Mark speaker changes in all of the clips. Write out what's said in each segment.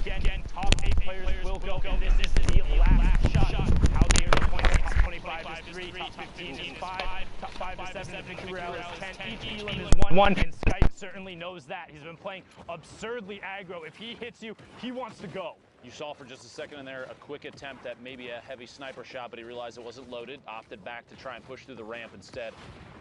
Speaker 1: Again, top 8 players will go, and this is the last shot. How they are going to top 25 is 3, top 15 is 5, top 5 is 7, the victory royale is 10, each elim is 1, and Skype certainly knows that. He's been playing absurdly aggro. If he hits you, he wants to go.
Speaker 2: You saw for just a second in there a quick attempt at maybe a heavy sniper shot, but he realized it wasn't loaded, opted back to try and push through the ramp instead.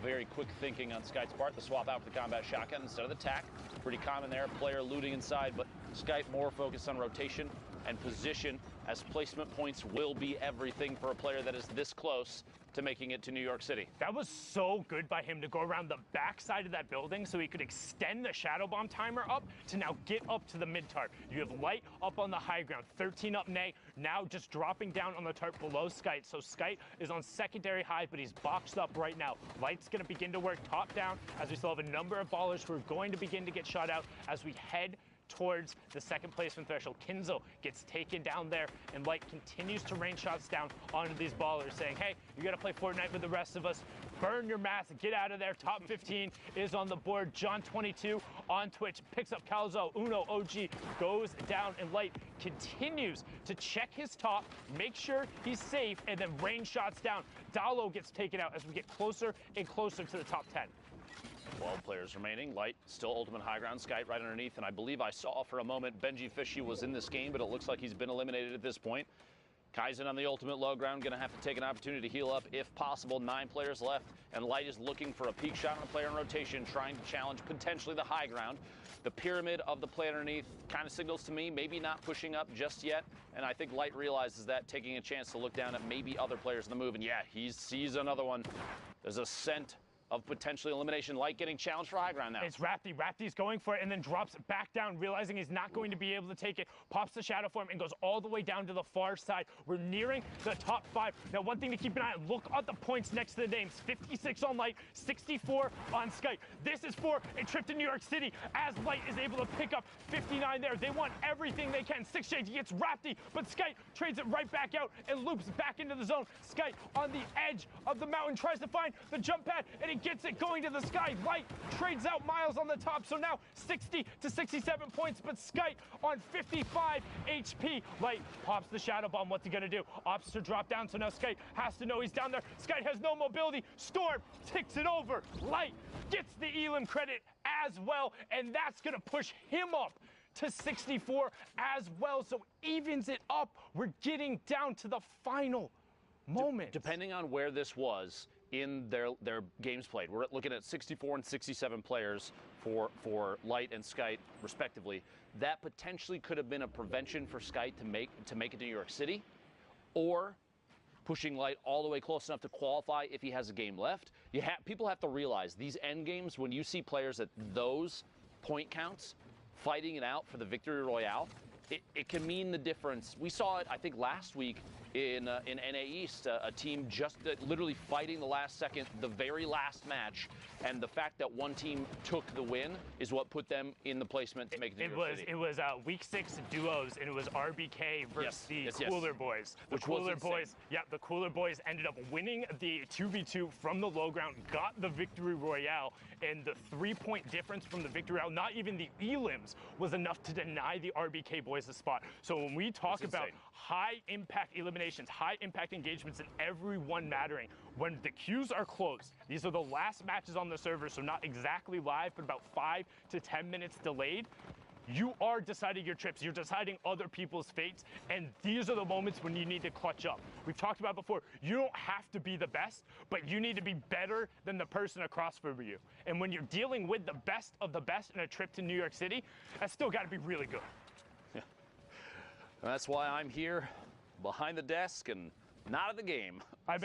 Speaker 2: Very quick thinking on Skype's part, the swap out for the combat shotgun instead of the tac. Pretty common there, player looting inside, but Skype more focused on rotation and position, as placement points will be everything for a player that is this close to making it to New York City.
Speaker 1: That was so good by him to go around the back side of that building so he could extend the shadow bomb timer up to now get up to the mid tarp. You have Light up on the high ground, 13 up Nay, now just dropping down on the tarp below Skite. So Skite is on secondary high, but he's boxed up right now. Light's gonna begin to work top down as we still have a number of ballers who are going to begin to get shot out as we head towards the second placement threshold. Kinzo gets taken down there, and Light continues to rain shots down onto these ballers, saying, hey, you gotta play Fortnite with the rest of us. Burn your mask, get out of there. Top 15 is on the board. John22 on Twitch picks up Calzo. Uno OG goes down, and Light continues to check his top, make sure he's safe, and then rain shots down. Dalo gets taken out as we get closer and closer to the top 10.
Speaker 2: 12 players remaining. Light still ultimate high ground. Skype right underneath, and I believe I saw for a moment Benji Fishy was in this game, but it looks like he's been eliminated at this point. Kaizen on the ultimate low ground, going to have to take an opportunity to heal up if possible. 9 players left, and Light is looking for a peak shot on a player in rotation, trying to challenge potentially the high ground. The pyramid of the play underneath kind of signals to me maybe not pushing up just yet, and I think Light realizes that, taking a chance to look down at maybe other players in the move, and yeah, he sees another one. There's a scent of potentially elimination. Light getting challenged for high ground now.
Speaker 1: It's Rapti. Rapti's going for it and then drops back down, realizing he's not going to be able to take it. Pops the shadow form and goes all the way down to the far side. We're nearing the top 5. Now, one thing to keep an eye on, look at the points next to the names. 56 on Light, 64 on Skype. This is for a trip to New York City, as Light is able to pick up 59 there. They want everything they can. 6 Shades, he gets Rapti, but Skype trades it right back out and loops back into the zone. Skype on the edge of the mountain tries to find the jump pad, and he gets it going to the sky. Light trades out Miles on the top, so now 60 to 67 points, but Skype on 55 HP. Light pops the shadow bomb. What's he gonna do? Opts to drop down, so now Skype has to know he's down there. Skype has no mobility. Storm ticks it over. Light gets the elim credit as well, and that's gonna push him up to 64 as well, so evens it up. We're getting down to the final moment.
Speaker 2: Depending on where this was in their games played, we're looking at 64 and 67 players for Light and Skype respectively. That potentially could have been a prevention for Skype to make it to New York City, or pushing Light all the way close enough to qualify if he has a game left. People have to realize these end games, when you see players at those point counts fighting it out for the victory royale, it can mean the difference. We saw it, I think, last week in NA East, a team just literally fighting the last second, the very last match, and the fact that one team took the win is what put them in the placement to make it.
Speaker 1: It was week 6 duos, and it was RBK versus the Cooler Boys. The Cooler Boys, the Cooler Boys ended up winning the 2v2 from the low ground, got the victory royale, and the 3-point difference from the victory royale, not even the elims, was enough to deny the RBK boys the spot. So when we talk about high impact eliminations, high impact engagements, and everyone mattering, when the queues are closed, these are the last matches on the server, so not exactly live, but about 5 to 10 minutes delayed, you are deciding your trips, you're deciding other people's fates, and these are the moments when you need to clutch up. We've talked about before, you don't have to be the best, but you need to be better than the person across from you. And when you're dealing with the best of the best in a trip to New York City, that's still got to be really good.
Speaker 2: Yeah. That's why I'm here behind the desk and not at the game.
Speaker 1: I'm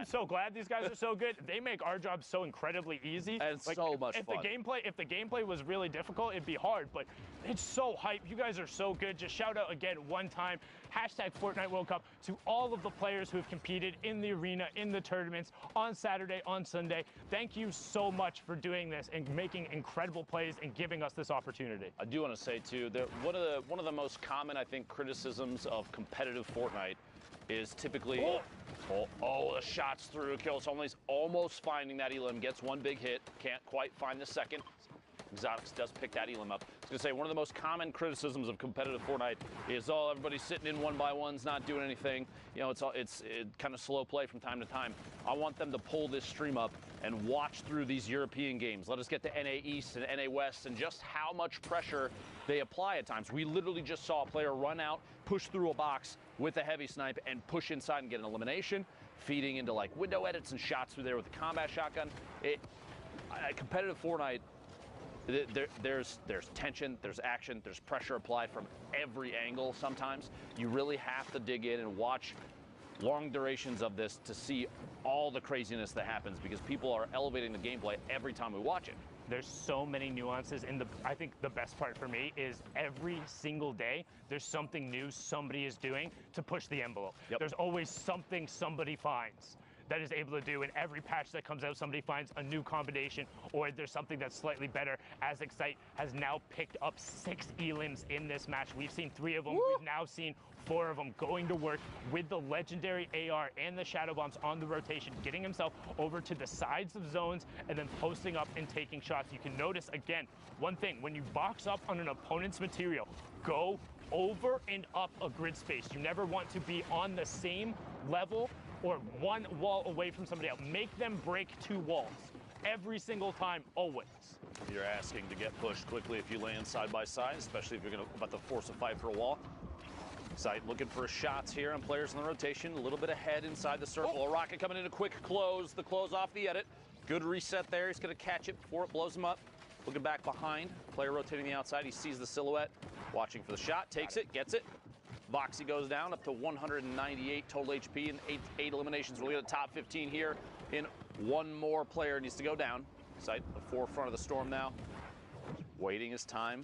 Speaker 1: so glad these guys are so good. They make our job so incredibly easy.
Speaker 2: And like, so much fun.
Speaker 1: If the gameplay was really difficult, it'd be hard, but it's so hype. You guys are so good. Just shout out again one time, hashtag Fortnite World Cup, to all of the players who have competed in the arena, in the tournaments, on Saturday, on Sunday. Thank you so much for doing this and making incredible plays and giving us this opportunity.
Speaker 2: I do want to say too that one of the most common, I think, criticisms of competitive Fortnite is typically, the shots through, kills only, almost finding that elim, gets one big hit, can't quite find the second. Exotics does pick that Elim up. I was going to say, one of the most common criticisms of competitive Fortnite is, oh, everybody's sitting in 1x1s, not doing anything. You know, it's kind of slow play from time to time. I want them to pull this stream up and watch through these European games. Let us get to NA East and NA West and just how much pressure they apply at times. We literally just saw a player run out, push through a box with a heavy snipe, and push inside and get an elimination, feeding into like window edits and shots through there with the combat shotgun. Competitive Fortnite, there's tension, there's action, there's pressure applied from every angle sometimes. You really have to dig in and watch long durations of this to see all the craziness that happens, because people are elevating the gameplay every time we watch it.
Speaker 1: There's so many nuances, and I think the best part for me is every single day there's something new somebody is doing to push the envelope.
Speaker 2: Yep.
Speaker 1: There's always something somebody finds that is able to do. In every patch that comes out, somebody finds a new combination, or there's something that's slightly better, as Excite has now picked up 6 elims in this match. We've seen 3 of them. Woo! We've now seen 4 of them going to work with the legendary AR and the shadow bombs on the rotation, getting himself over to the sides of zones and then posting up and taking shots. You can notice, again, one thing, when you box up on an opponent's material, go over and up a grid space. You never want to be on the same level or one wall away from somebody else. Make them break 2 walls every single time, always.
Speaker 2: You're asking to get pushed quickly if you land side by side, especially if you're about to force a fight for a wall. Sight looking for shots here on players in the rotation, a little bit ahead inside the circle. A rocket coming in a quick close, the close off the edit. Good reset there. He's going to catch it before it blows him up. Looking back behind, player rotating the outside. He sees the silhouette, watching for the shot, takes it, gets it. Voxy goes down up to 198 total HP and 8 eliminations. We're looking at the top 15 here. In one more player needs to go down. Sight the forefront of the storm now. Waiting his time,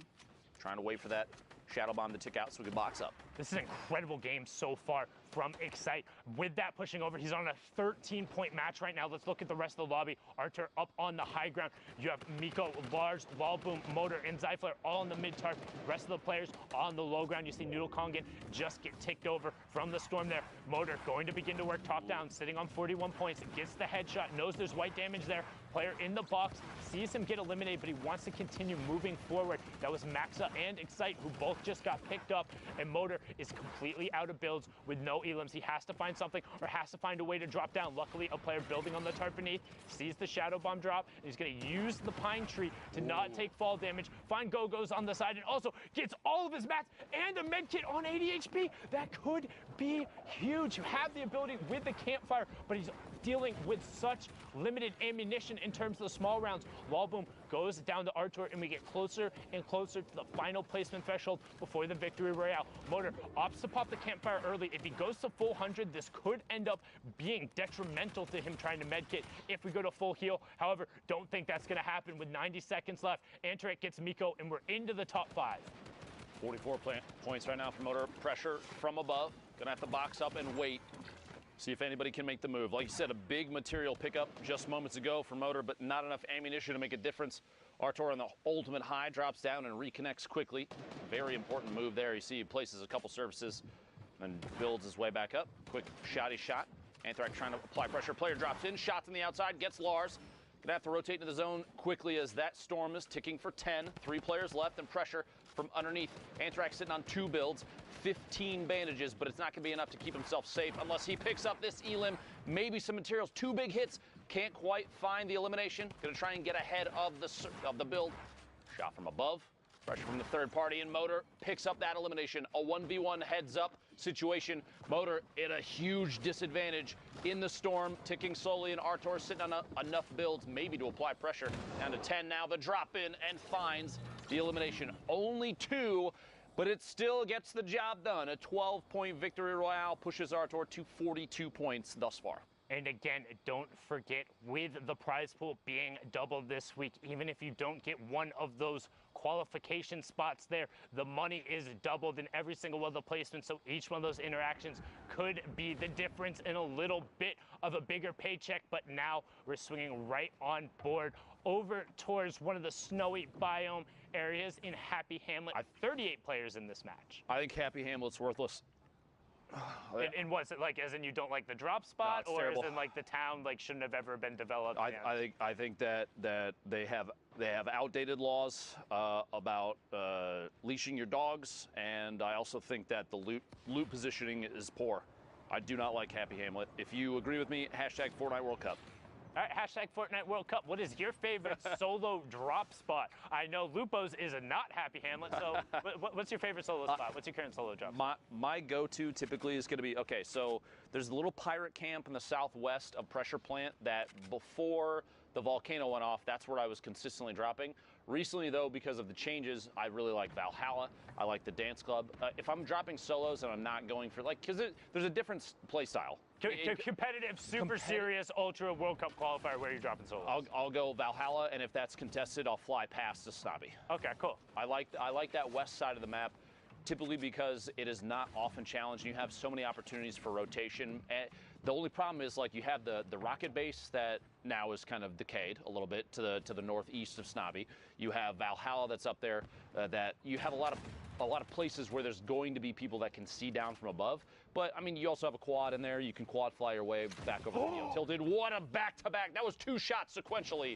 Speaker 2: trying to wait for that shadow bomb to tick out so we can box up.
Speaker 1: This is an incredible game so far from Excite. With that pushing over, he's on a 13-point match right now. Let's look at the rest of the lobby. Artur up on the high ground. You have Miko, Lars, Wallboom, Motor, and Zyflare all on the mid-tarp. Rest of the players on the low ground. You see Noodle Kongan just get ticked over from the storm there. Motor going to begin to work top down, sitting on 41 points. Gets the headshot, knows there's white damage there. Player in the box, sees him get eliminated, but he wants to continue moving forward. That was Maxa and Excite, who both just got picked up, and Motor is completely out of builds with no elims. He has to find something or has to find a way to drop down. Luckily, a player building on the tarp beneath sees the shadow bomb drop, and he's going to use the pine tree to not take fall damage, find Go-Go's on the side, and also gets all of his mats and a med kit on 80 HP. That could be huge. You have the ability with the campfire, but he's dealing with such limited ammunition in terms of the small rounds. Wallboom goes down to Artur, and we get closer and closer to the final placement threshold before the victory royale. Motor opts to pop the campfire early. If he goes to full 100, this could end up being detrimental to him trying to medkit if we go to full heal. However, don't think that's going to happen with 90 seconds left. Antaret gets Miko, and we're into the top 5.
Speaker 2: 44 points right now for Motor. Pressure from above. Gonna have to box up and wait. See if anybody can make the move. Like you said, a big material pickup just moments ago for Motor, but not enough ammunition to make a difference. Artur on the ultimate high drops down and reconnects quickly. Very important move there. You see he places a couple services and builds his way back up. Quick shotty shot. Anthrax trying to apply pressure. Player drops in, shots on the outside, gets Lars. Gonna have to rotate into the zone quickly as that storm is ticking for 10. 3 players left and pressure from underneath. Anthrax sitting on 2 builds, 15 bandages, but it's not gonna be enough to keep himself safe unless he picks up this elim, maybe some materials. 2 big hits, can't quite find the elimination. Gonna try and get ahead of the build. Shot from above. Pressure from the third party, and Motor picks up that elimination. A 1v1 heads-up situation. Motor at a huge disadvantage in the storm, ticking slowly, and Artur sitting on enough builds maybe to apply pressure. Down to 10 now, the drop in, and finds the elimination. Only 2, but it still gets the job done. A 12-point victory royale pushes Artur to 42 points thus far.
Speaker 1: And again, don't forget, with the prize pool being doubled this week, even if you don't get one of those qualification spots there, the money is doubled in every single one of the placements. So each one of those interactions could be the difference in a little bit of a bigger paycheck. But now we're swinging right on board over towards one of the snowy biome areas in Happy Hamlet. 38 players in this match.
Speaker 2: I think Happy Hamlet's worthless.
Speaker 1: And what's it like? As in you don't like the drop spot,
Speaker 2: No,
Speaker 1: or
Speaker 2: terrible.
Speaker 1: as in like the town like shouldn't have ever been developed?
Speaker 2: I think that they have They have outdated laws about leashing your dogs, and I also think that the loot positioning is poor. I do not like Happy Hamlet. If you agree with me, hashtag Fortnite World Cup.
Speaker 1: All right, hashtag Fortnite World Cup. What is your favorite solo drop spot? I know Lupo's is a not Happy Hamlet, so what's your favorite solo spot? What's your current solo drop?
Speaker 2: My go-to typically is going to be, okay, so there's a little pirate camp in the southwest of Pressure Plant that before the volcano went off, that's where I was consistently dropping. Recently, though, because of the changes, I really like Valhalla. I like the dance club. If I'm dropping solos and I'm not going for, like, because there's a different play style.
Speaker 1: Competitive, super serious, ultra World Cup qualifier, where are you dropping solos?
Speaker 2: I'll go Valhalla, and if that's contested, I'll fly past the Snobby.
Speaker 1: Okay, cool.
Speaker 2: I like that west side of the map, typically because it is not often challenged. You have so many opportunities for rotation. And the only problem is, like, you have the rocket base that now is kind of decayed a little bit to the northeast of Snobby. You have Valhalla that's up there. That you have a lot of places where there's going to be people that can see down from above. But I mean, you also have a quad in there. You can quad fly your way back over the Neo Tilted. What a back-to-back! That was 2 shots sequentially.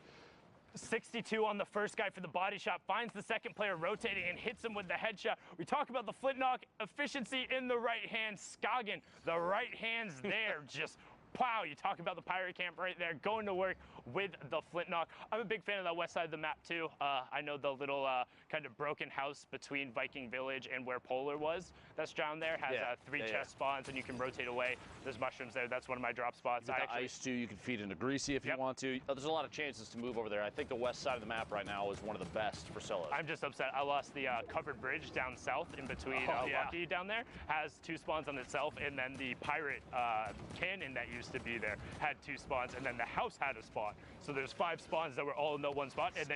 Speaker 1: 62 on the first guy for the body shot, finds the second player rotating and hits him with the headshot. We talk about the flint-knock efficiency in the right hand. Scoggin, the right hand's there, just wow, you talk about the pirate camp right there, going to work with the flint-knock. I'm a big fan of that west side of the map too. I know the little kind of broken house between Viking Village and where Polar was, that's down there, has 3 chest spawns and you can rotate away. There's mushrooms there. That's one of my drop spots.
Speaker 2: Ice too, you can feed into Greasy if you want to. There's a lot of chances to move over there. I think the west side of the map right now is one of the best for solos.
Speaker 1: I'm just upset. I lost the covered bridge down south in between Lucky down there. Has 2 spawns on itself, and then the pirate cannon that used to be there had 2 spawns, and then the house had a spawn. So there's 5 spawns that were all in the one spot, and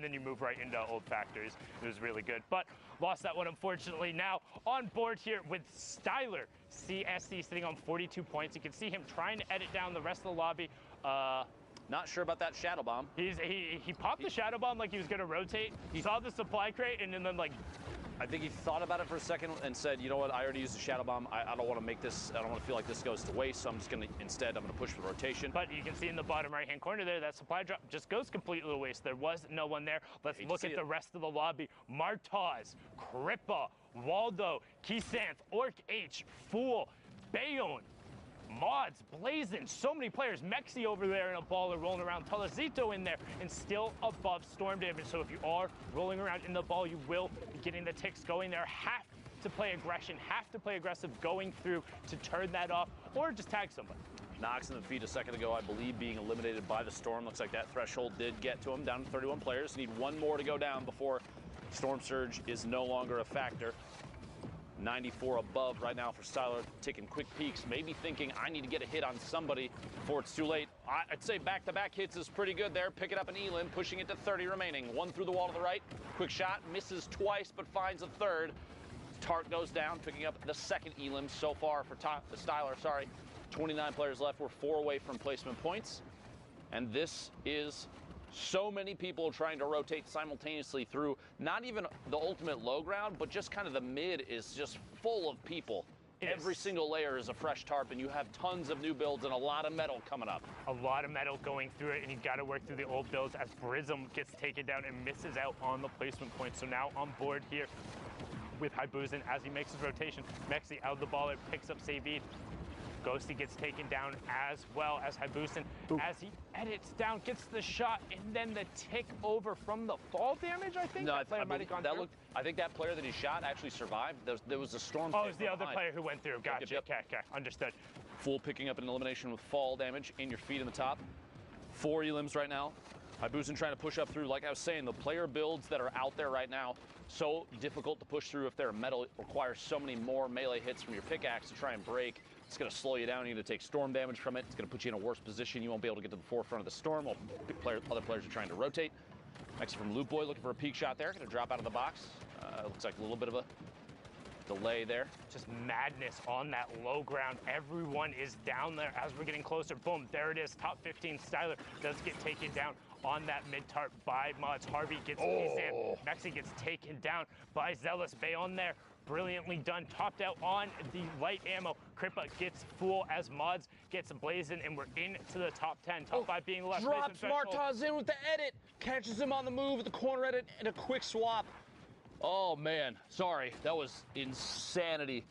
Speaker 1: then you move right into old factories. It was really good, but lost that one unfortunately. Now on board here with Styler, CSC sitting on 42 points. You can see him trying to edit down the rest of the lobby.
Speaker 2: Not sure about that shadow bomb.
Speaker 1: He popped the shadow bomb like he was gonna rotate. He saw the supply crate and then like.
Speaker 2: I think he thought about it for a second and said, you know what, I already used the shadow bomb. I don't want to make this, I don't want to feel like this goes to waste, so I'm just going to, instead, I'm going to push for rotation.
Speaker 1: But you can see in the bottom right-hand corner there, that supply drop just goes completely to waste. There was no one there. Let's look at the rest of the lobby. Martaz, Crippa, Waldo, Kisanth, Orc H, Fool, Bayonne, Mods, Blazin, so many players. Mexi over there in a baller rolling around. Talazito in there and still above storm damage. So if you are rolling around in the ball, you will be getting the ticks going there. Have to play aggression, have to play aggressive going through to turn that off or just tag somebody.
Speaker 2: Knox in the feed a second ago, I believe, being eliminated by the storm. Looks like that threshold did get to him, down to 31 players. Need 1 more to go down before Storm Surge is no longer a factor. 94 above right now for Styler, taking quick peeks, maybe thinking I need to get a hit on somebody before it's too late. I'd say back-to-back hits is pretty good there. Picking up an Elim, pushing it to 30 remaining. 1 through the wall to the right. Quick shot, misses twice, but finds a third. Tart goes down, picking up the second Elim so far for Styler. 29 players left. We're 4 away from placement points. And this is so many people trying to rotate simultaneously through not even the ultimate low ground, but just kind of the mid is just full of people. Every single layer is a fresh tarp, and you have tons of new builds and a lot of metal coming up.
Speaker 1: A lot of metal going through it, and you got to work through the old builds as Brism gets taken down and misses out on the placement point. So now on board here with Haibuzin as he makes his rotation. Mexi out of the baller, picks up Savid. Ghosty gets taken down as well as Haibuzin as he edits down, gets the shot, and then the tick over from the fall damage, I think?
Speaker 2: No,
Speaker 1: I
Speaker 2: think that player that he shot actually survived. There was a storm.
Speaker 1: Oh, it was the other player who went through. Gotcha.
Speaker 2: Yep.
Speaker 1: Okay, understood.
Speaker 2: Fool picking up an elimination with fall damage in your feet in the top. 4 elims right now. Haibuzin trying to push up through. Like I was saying, the player builds that are out there right now, so difficult to push through if they're metal. It requires so many more melee hits from your pickaxe to try and break. It's going to slow you down. You're going to take storm damage from it. It's going to put you in a worse position. You won't be able to get to the forefront of the storm while other players are trying to rotate. Next from Loot Boy looking for a peek shot there. Going to drop out of the box. Looks like a little bit of a delay there.
Speaker 1: Just madness on that low ground. Everyone is down there as we're getting closer. Boom, there it is. Top 15 Styler does get taken down on that mid-tarp by Mods. Harvey gets Kisan. Mexi gets taken down by Zealous. Bayonne there. Brilliantly done, topped out on the light ammo. Crippa gets Fool as Mods gets Blazin, and we're into the top 10. Top 5 being left.
Speaker 2: Drops Martaz in with the edit. catches him on the move at the corner edit and a quick swap. Oh, man. Sorry. That was insanity.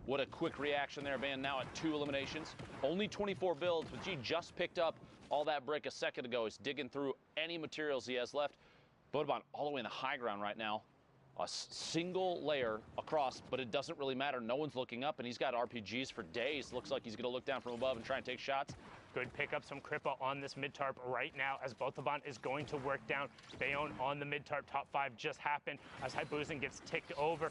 Speaker 2: What a quick reaction there, man. Now at 2 eliminations. Only 24 builds, but G just picked up all that brick a second ago. He's digging through any materials he has left. Bodobon all the way in the high ground right now. A single layer across, but it doesn't really matter. No one's looking up, and he's got RPGs for days. Looks like he's going to look down from above and try and take shots.
Speaker 1: Good pick up some Kripa on this mid-tarp right now as Bodobon is going to work down. Bayonne on the mid-tarp. Top 5 just happened as Haibuzin gets ticked over.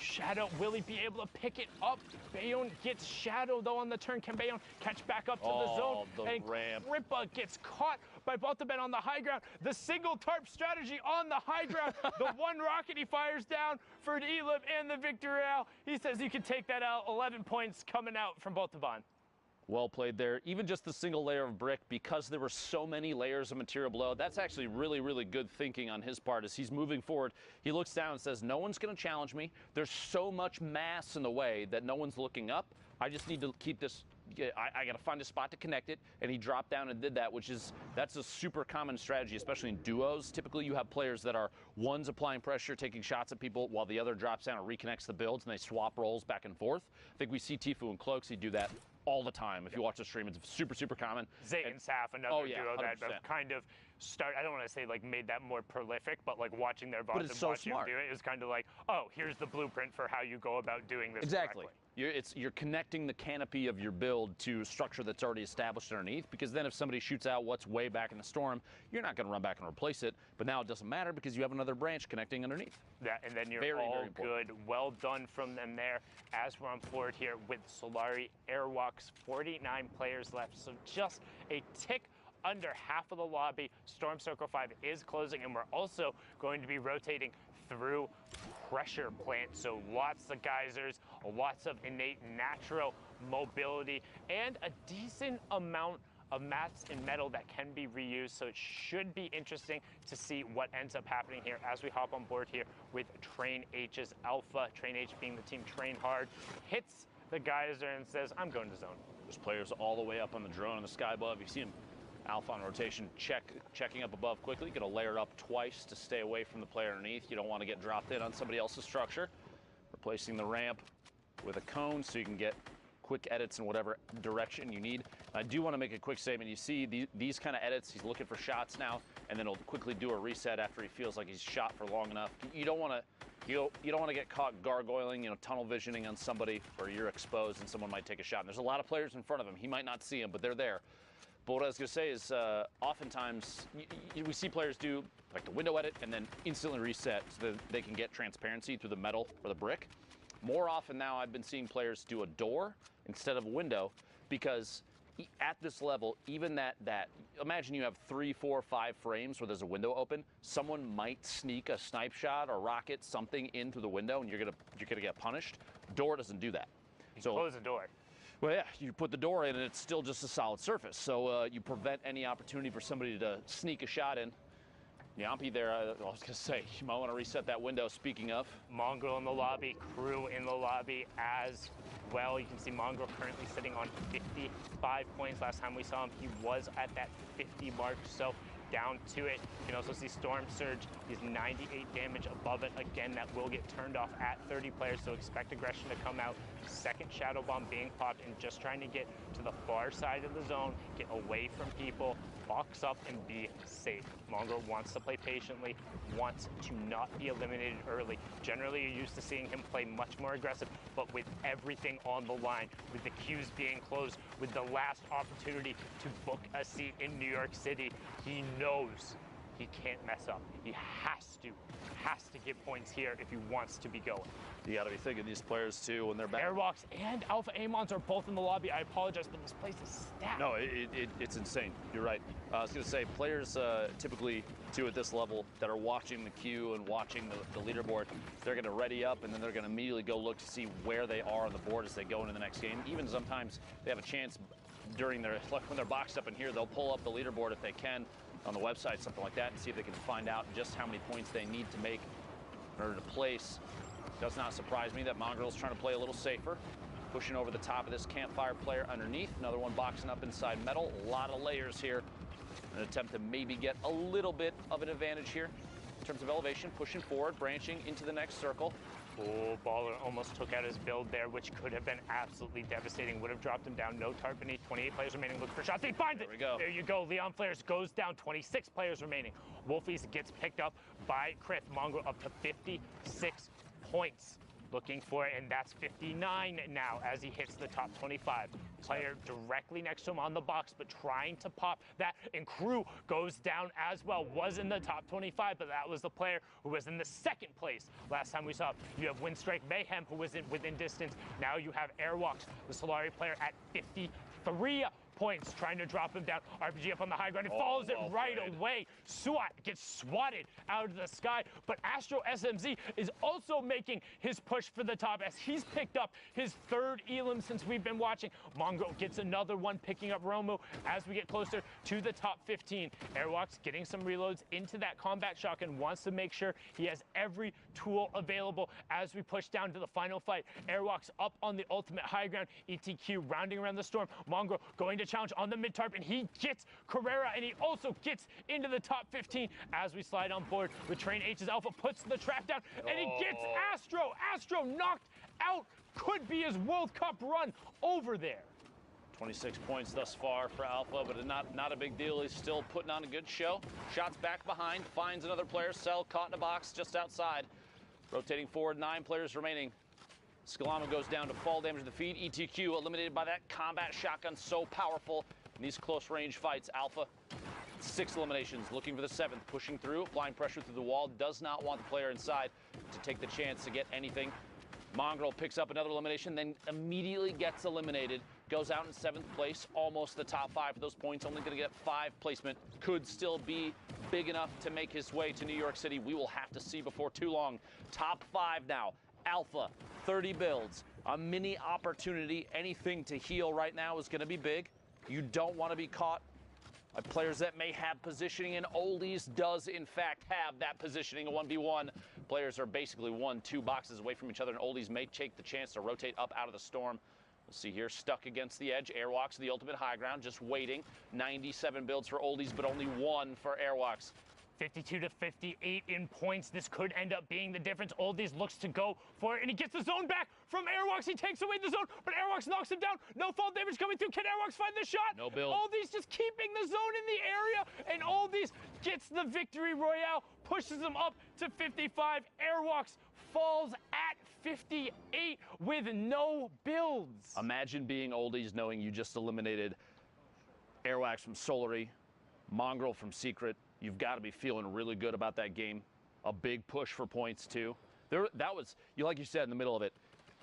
Speaker 1: Shadow, will he be able to pick it up? Bayonne gets Shadow, though, on the turn. Can Bayonne catch back up to the zone? And
Speaker 2: ramp.
Speaker 1: Kripa gets caught by Bodobon on the high ground. The single tarp strategy on the high ground. The one rocket he fires down for Elib and the victory out. He says you can take that out. 11 points coming out from Bodobon.
Speaker 2: Well played there. Even just the single layer of brick, because there were so many layers of material below, that's actually really, really good thinking on his part as he's moving forward. He looks down and says, no one's going to challenge me. There's so much mass in the way that no one's looking up. I just need to keep this, I got to find a spot to connect it. And he dropped down and did that, that's a super common strategy, especially in duos. Typically, you have players that are one's applying pressure, taking shots at people, while the other drops down and reconnects the builds, and they swap roles back and forth. I think we see Tfue and Cloaksy do that all the time. If you watch the stream, it's super, super common.
Speaker 1: Zay and Saf, another duo
Speaker 2: 100%.
Speaker 1: that kind of I don't want to say like made that more prolific, but like watching their VODs and
Speaker 2: so
Speaker 1: watching
Speaker 2: smart.
Speaker 1: them do it is kind of like, oh, here's the blueprint for how you go about doing this
Speaker 2: Exactly.
Speaker 1: correctly.
Speaker 2: You're connecting the canopy of your build to structure that's already established underneath, because then if somebody shoots out what's way back in the storm, you're not going to run back and replace it. But now it doesn't matter because you have another branch connecting underneath.
Speaker 1: That, and then you're
Speaker 2: Very,
Speaker 1: all
Speaker 2: very
Speaker 1: good. Well done from them there. As we're on board here with Solari Airwalks, 49 players left, so just a tick under half of the lobby. Storm Circle 5 is closing, and we're also going to be rotating through pressure plant. So lots of geysers, lots of innate natural mobility, and a decent amount of mats and metal that can be reused. So it should be interesting to see what ends up happening here as we hop on board here with Train H's Alpha. Train H being the team Train Hard, hits the geyser and says, I'm going to zone.
Speaker 2: There's players all the way up on the drone in the sky above. You see him Alpha on rotation, checking up above quickly. Going to layer up twice to stay away from the player underneath. You don't want to get dropped in on somebody else's structure. Replacing the ramp with a cone so you can get quick edits in whatever direction you need. I do want to make a quick statement. You see these kind of edits, he's looking for shots now, and then he'll quickly do a reset after he feels like he's shot for long enough. You don't want to get caught gargoyling, tunnel visioning on somebody where you're exposed and someone might take a shot. And there's a lot of players in front of him. He might not see him, but they're there. But what I was going to say is oftentimes we see players do like the window edit and then instantly reset so that they can get transparency through the metal or the brick. More often now I've been seeing players do a door instead of a window, because at this level, even that imagine you have 3, 4, 5 frames where there's a window open, someone might sneak a snipe shot or rocket something in through the window and you're gonna get punished. Door doesn't do that.
Speaker 1: So close the door.
Speaker 2: Well, yeah, you put the door in and it's still just a solid surface. So you prevent any opportunity for somebody to sneak a shot in. Yampi there, I was going to say, you might want to reset that window, speaking of.
Speaker 1: Mongrel in the lobby, Crew in the lobby as well. You can see Mongrel currently sitting on 55 points. Last time we saw him, he was at that 50 mark, so down to it. You can also see Storm Surge. He's 98 damage above it. Again, that will get turned off at 30 players, so expect aggression to come out. Second Shadow Bomb being popped and just trying to get to the far side of the zone, get away from people, box up and be safe. Mongrel wants to play patiently, wants to not be eliminated early. Generally, you're used to seeing him play much more aggressive, but with everything on the line, with the queues being closed, with the last opportunity to book a seat in New York City, he knows he can't mess up. He has to get points here if he wants to be going.
Speaker 2: You got to be thinking these players too when they're back.
Speaker 1: Airwalks and Alpha Amons are both in the lobby. I apologize, but this place is stacked.
Speaker 2: No, it's insane. You're right. I was going to say, players typically too at this level that are watching the queue and watching the leaderboard, they're going to ready up and then they're going to immediately go look to see where they are on the board as they go into the next game. Even sometimes they have a chance during when they're boxed up in here, they'll pull up the leaderboard if they can on the website, something like that, and see if they can find out just how many points they need to make in order to place. Does not surprise me that Mongrel's trying to play a little safer, pushing over the top of this campfire player underneath. Another one boxing up inside metal. A lot of layers here. An attempt to maybe get a little bit of an advantage here in terms of elevation, pushing forward, branching into the next circle.
Speaker 1: Oh, Baller almost took out his build there, which could have been absolutely devastating. Would have dropped him down. No target beneath. 28 players remaining. Look for shots. He finds it.
Speaker 2: There we go.
Speaker 1: There you go. Leon Flares goes down. 26 players remaining. Wolfies gets picked up by Krith. Mongrel up to 56 points. Looking for it, and that's 59 now as he hits the top 25. Player directly next to him on the box, but trying to pop that. And Crew goes down as well. Was in the top 25, but that was the player who was in the second place last time we saw him. You have Windstrike Mayhem, who was within distance. Now you have Airwalks, the Solari player, at 53 points, trying to drop him down. RPG up on the high ground. He follows it right away. Swat gets swatted out of the sky. But Astro SMZ is also making his push for the top as he's picked up his third Elam since we've been watching. Mongrel gets another one, picking up Romu as we get closer to the top 15. Airwalks getting some reloads into that combat shotgun, wants to make sure he has every tool available as we push down to the final fight. Airwalks up on the ultimate high ground. ETQ rounding around the storm. Mongrel going to challenge on the mid-tarp, and he gets Carrera, and he also gets into the top 15 as we slide on board with Train H's Alpha, puts the trap down, and he gets Astro. Astro knocked out. Could be his World Cup run over there.
Speaker 2: 26 points thus far for Alpha, but not a big deal. He's still putting on a good show. Shots back behind, finds another player. Cell caught in a box just outside. Rotating forward, 9 players remaining. Skalama goes down to fall damage to the feet. ETQ eliminated by that combat shotgun, so powerful in these close range fights. Alpha, 6 eliminations, looking for the 7th, pushing through, applying pressure through the wall, does not want the player inside to take the chance to get anything. Mongrel picks up another elimination, then immediately gets eliminated, goes out in 7th place, almost the top 5 for those points, only going to get 5 placement. Could still be big enough to make his way to New York City. We will have to see before too long. Top 5 now. Alpha, 30 builds, a mini opportunity. Anything to heal right now is going to be big. You don't want to be caught by players that may have positioning, and Oldies does in fact have that positioning. A 1v1. Players are basically 1-2 boxes away from each other, and Oldies may take the chance to rotate up out of the storm. We'll see here, stuck against the edge. Airwalks, the ultimate high ground, just waiting. 97 builds for Oldies, but only 1 for Airwalks.
Speaker 1: 52 to 58 in points. This could end up being the difference. Oldies looks to go for it, and he gets the zone back from Airwalks. He takes away the zone, but Airwalks knocks him down. No fall damage coming through. Can Airwalks find the shot?
Speaker 2: No build.
Speaker 1: Oldies just keeping the zone in the area, and Oldies gets the victory royale, pushes him up to 55. Airwalks falls at 58 with no builds.
Speaker 2: Imagine being Oldies knowing you just eliminated Airwalks from Solary, Mongrel from Secret. You've got to be feeling really good about that game. A big push for points, too. That was, like you said in the middle of it,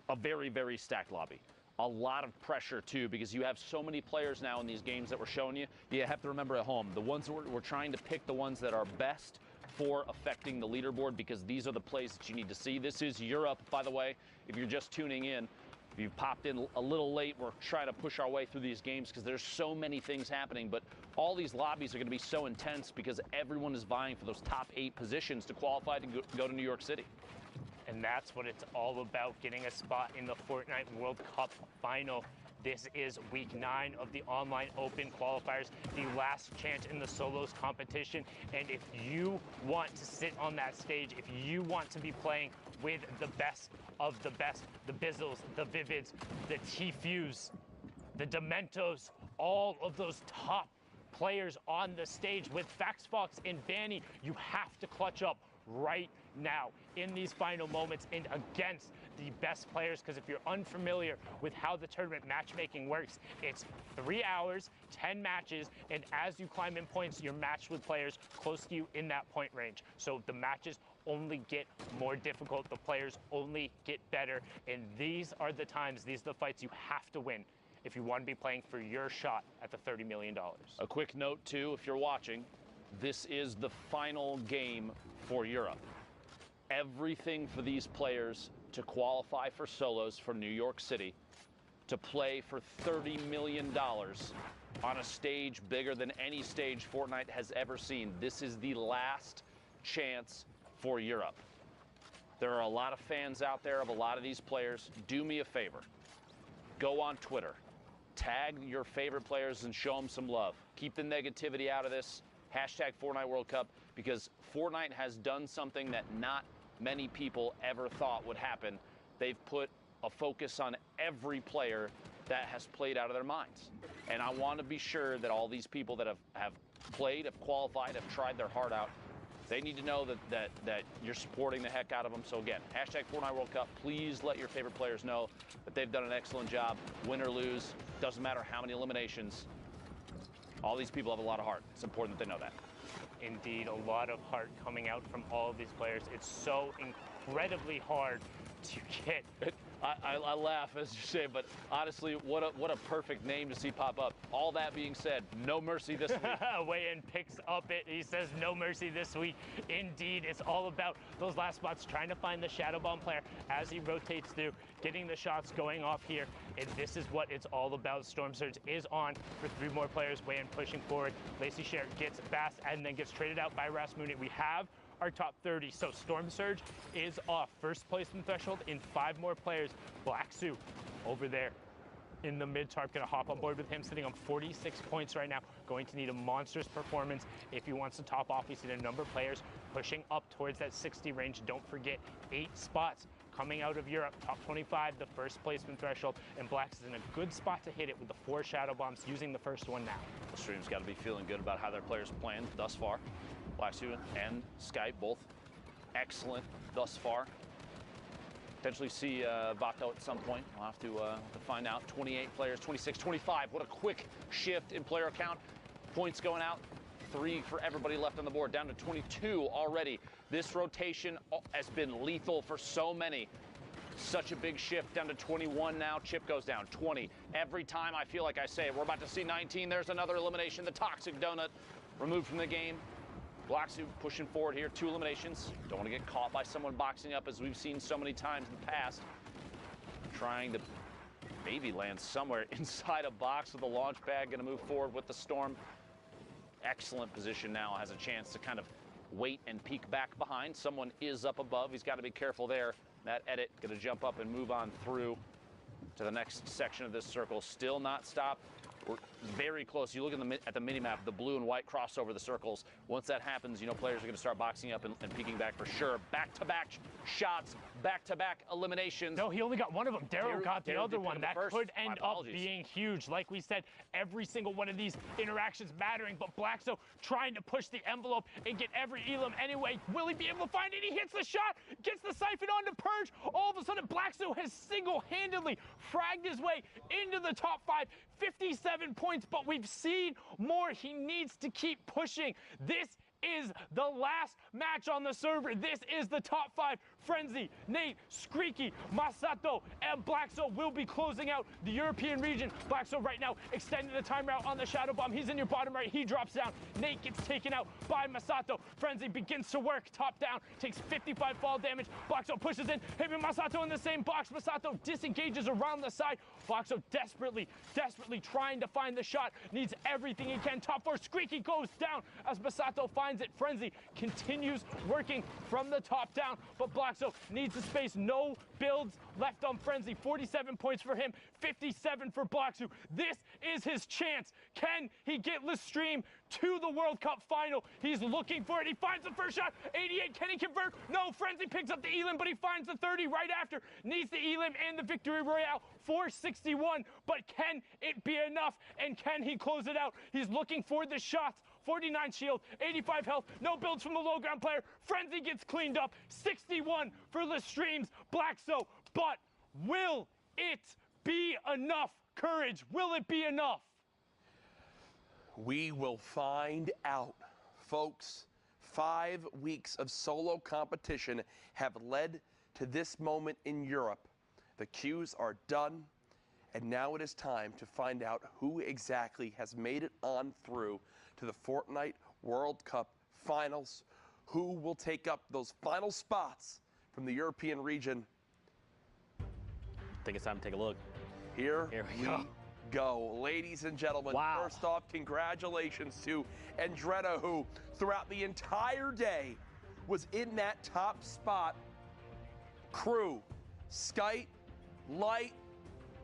Speaker 2: a very, very stacked lobby. A lot of pressure, too, because you have so many players now in these games that we're showing you. You have to remember at home, the ones we're trying to pick the ones that are best for affecting the leaderboard, because these are the plays that you need to see. This is Europe, by the way, if you're just tuning in. If you've popped in a little late, we're trying to push our way through these games because there's so many things happening, but all these lobbies are going to be so intense because everyone is vying for those top 8 positions to qualify to go to New York City.
Speaker 1: And that's what it's all about, getting a spot in the Fortnite World Cup final. This is week 9 of the online open qualifiers, the last chance in the solos competition. And if you want to sit on that stage, if you want to be playing with the best of the best, the Bizzles, the Vivids, the T-Fuse, the Dementos, all of those top players on the stage with FaxFox and Vanny, you have to clutch up right now in these final moments and against the best players, because if you're unfamiliar with how the tournament matchmaking works, it's 3 hours, 10 matches, and as you climb in points, you're matched with players close to you in that point range. So the matches only get more difficult, the players only get better, and these are the times, these are the fights you have to win if you want to be playing for your shot at the $30 million.
Speaker 2: A quick note, too, if you're watching, this is the final game for Europe. Everything for these players to qualify for solos for New York City, to play for $30 million on a stage bigger than any stage Fortnite has ever seen. This is the last chance for Europe. There are a lot of fans out there of a lot of these players. Do me a favor. Go on Twitter. Tag your favorite players and show them some love. Keep the negativity out of this. Hashtag Fortnite World Cup, because Fortnite has done something that not many people ever thought would happen. They've put a focus on every player that has played out of their minds. And I want to be sure that all these people that have played, have qualified, have tried their heart out, they need to know that you're supporting the heck out of them. So again, hashtag Fortnite World Cup. Please let your favorite players know that they've done an excellent job. Win or lose, doesn't matter how many eliminations. All these people have a lot of heart. It's important that they know that.
Speaker 1: Indeed, a lot of heart coming out from all of these players. It's so incredibly hard to get.
Speaker 2: I laugh as you say, but honestly, what a perfect name to see pop up. All that being said, no mercy this week.
Speaker 1: Weigh-in picks up it. He says no mercy this week. Indeed, it's all about those last spots, trying to find the Shadow Bomb player as he rotates through, getting the shots going off here. And this is what it's all about. Storm Surge is on for 3 more players. Weigh-in pushing forward. Lacey Sher gets Bass and then gets traded out by Rasmussen. We have our top 30. So Storm Surge is off. First place in the threshold in 5 more players. Black Sue over there in the mid tarp, gonna hop on board with him, sitting on 46 points right now. Going to need a monstrous performance if he wants to top off. We see a number of players pushing up towards that 60 range. Don't forget, 8 spots coming out of Europe. Top 25, the first placement threshold, and Blacks is in a good spot to hit it with the 4 Shadow Bombs, using the first one now.
Speaker 2: The stream's got to be feeling good about how their players playing thus far. Black Student and Skype both excellent thus far. Potentially see Vato at some point. We'll have to find out. 28 players, 26, 25. What a quick shift in player count. Points going out. 3 for everybody left on the board. Down to 22 already. This rotation has been lethal for so many. Such a big shift, down to 21 now. Chip goes down, 20. Every time I feel like I say it, we're about to see 19. There's another elimination. The Toxic Donut removed from the game. Black Suit pushing forward here, 2 eliminations. Don't want to get caught by someone boxing up, as we've seen so many times in the past. Trying to maybe land somewhere inside a box with a launch pad. Going to move forward with the Storm. Excellent position now. Has a chance to kind of wait and peek back behind. Someone is up above. He's got to be careful there. That edit going to jump up and move on through to the next section of this circle. Still not stopped. We're very close. You look at the mini-map, the blue and white cross over the circles. Once that happens, you know players are going to start boxing up and peeking back for sure. Back-to-back shots, back-to-back eliminations.
Speaker 1: No, he only got one of them. Daryl got the other one. That could end up being huge. Like we said, every single one of these interactions mattering, but Blackso trying to push the envelope and get every elim anyway. Will he be able to find it? He hits the shot, gets the siphon onto Purge. All of a sudden, Blackso has single-handedly fragged his way into the top 5. 57 points, but we've seen more. He needs to keep pushing. This is the last match on the server. This is the top 5. Frenzy, Nate, Screaky, Masato, and Blackso will be closing out the European region. Blackso right now extending the time route on the Shadow Bomb. He's in your bottom right. He drops down. Nate gets taken out by Masato. Frenzy begins to work. Top down. Takes 55 fall damage. Blackso pushes in. Him and Masato in the same box. Masato disengages around the side. Blackso desperately trying to find the shot. Needs everything he can. Top 4. Screaky goes down as Masato finds it. Frenzy continues working from the top down, but Blackso needs the space. No builds left on Frenzy. 47 points for him, 57 for Blackso. This is his chance. Can he get Lestream to the World Cup final? He's looking for it. He finds the first shot. 88. Can he convert? No. Frenzy picks up the elim, but he finds the 30 right after. Needs the elim and the victory royale. 461. But can it be enough? And can he close it out? He's looking for the shots. 49 shield, 85 health, no builds from the low ground player. Frenzy gets cleaned up. 61 for Lestream's Blackso. But will it be enough? Courage, will it be enough?
Speaker 3: We will find out, folks. 5 weeks of solo competition have led to this moment in Europe. The queues are done, and now it is time to find out who exactly has made it on through to the Fortnite World Cup Finals. Who will take up those final spots from the European region?
Speaker 4: I think it's time to take a look.
Speaker 3: Here we
Speaker 4: go.
Speaker 3: Go. Ladies and gentlemen,
Speaker 4: Wow.
Speaker 3: First off, congratulations to Andretta, who throughout the entire day was in that top spot. Crew, Skite, Light,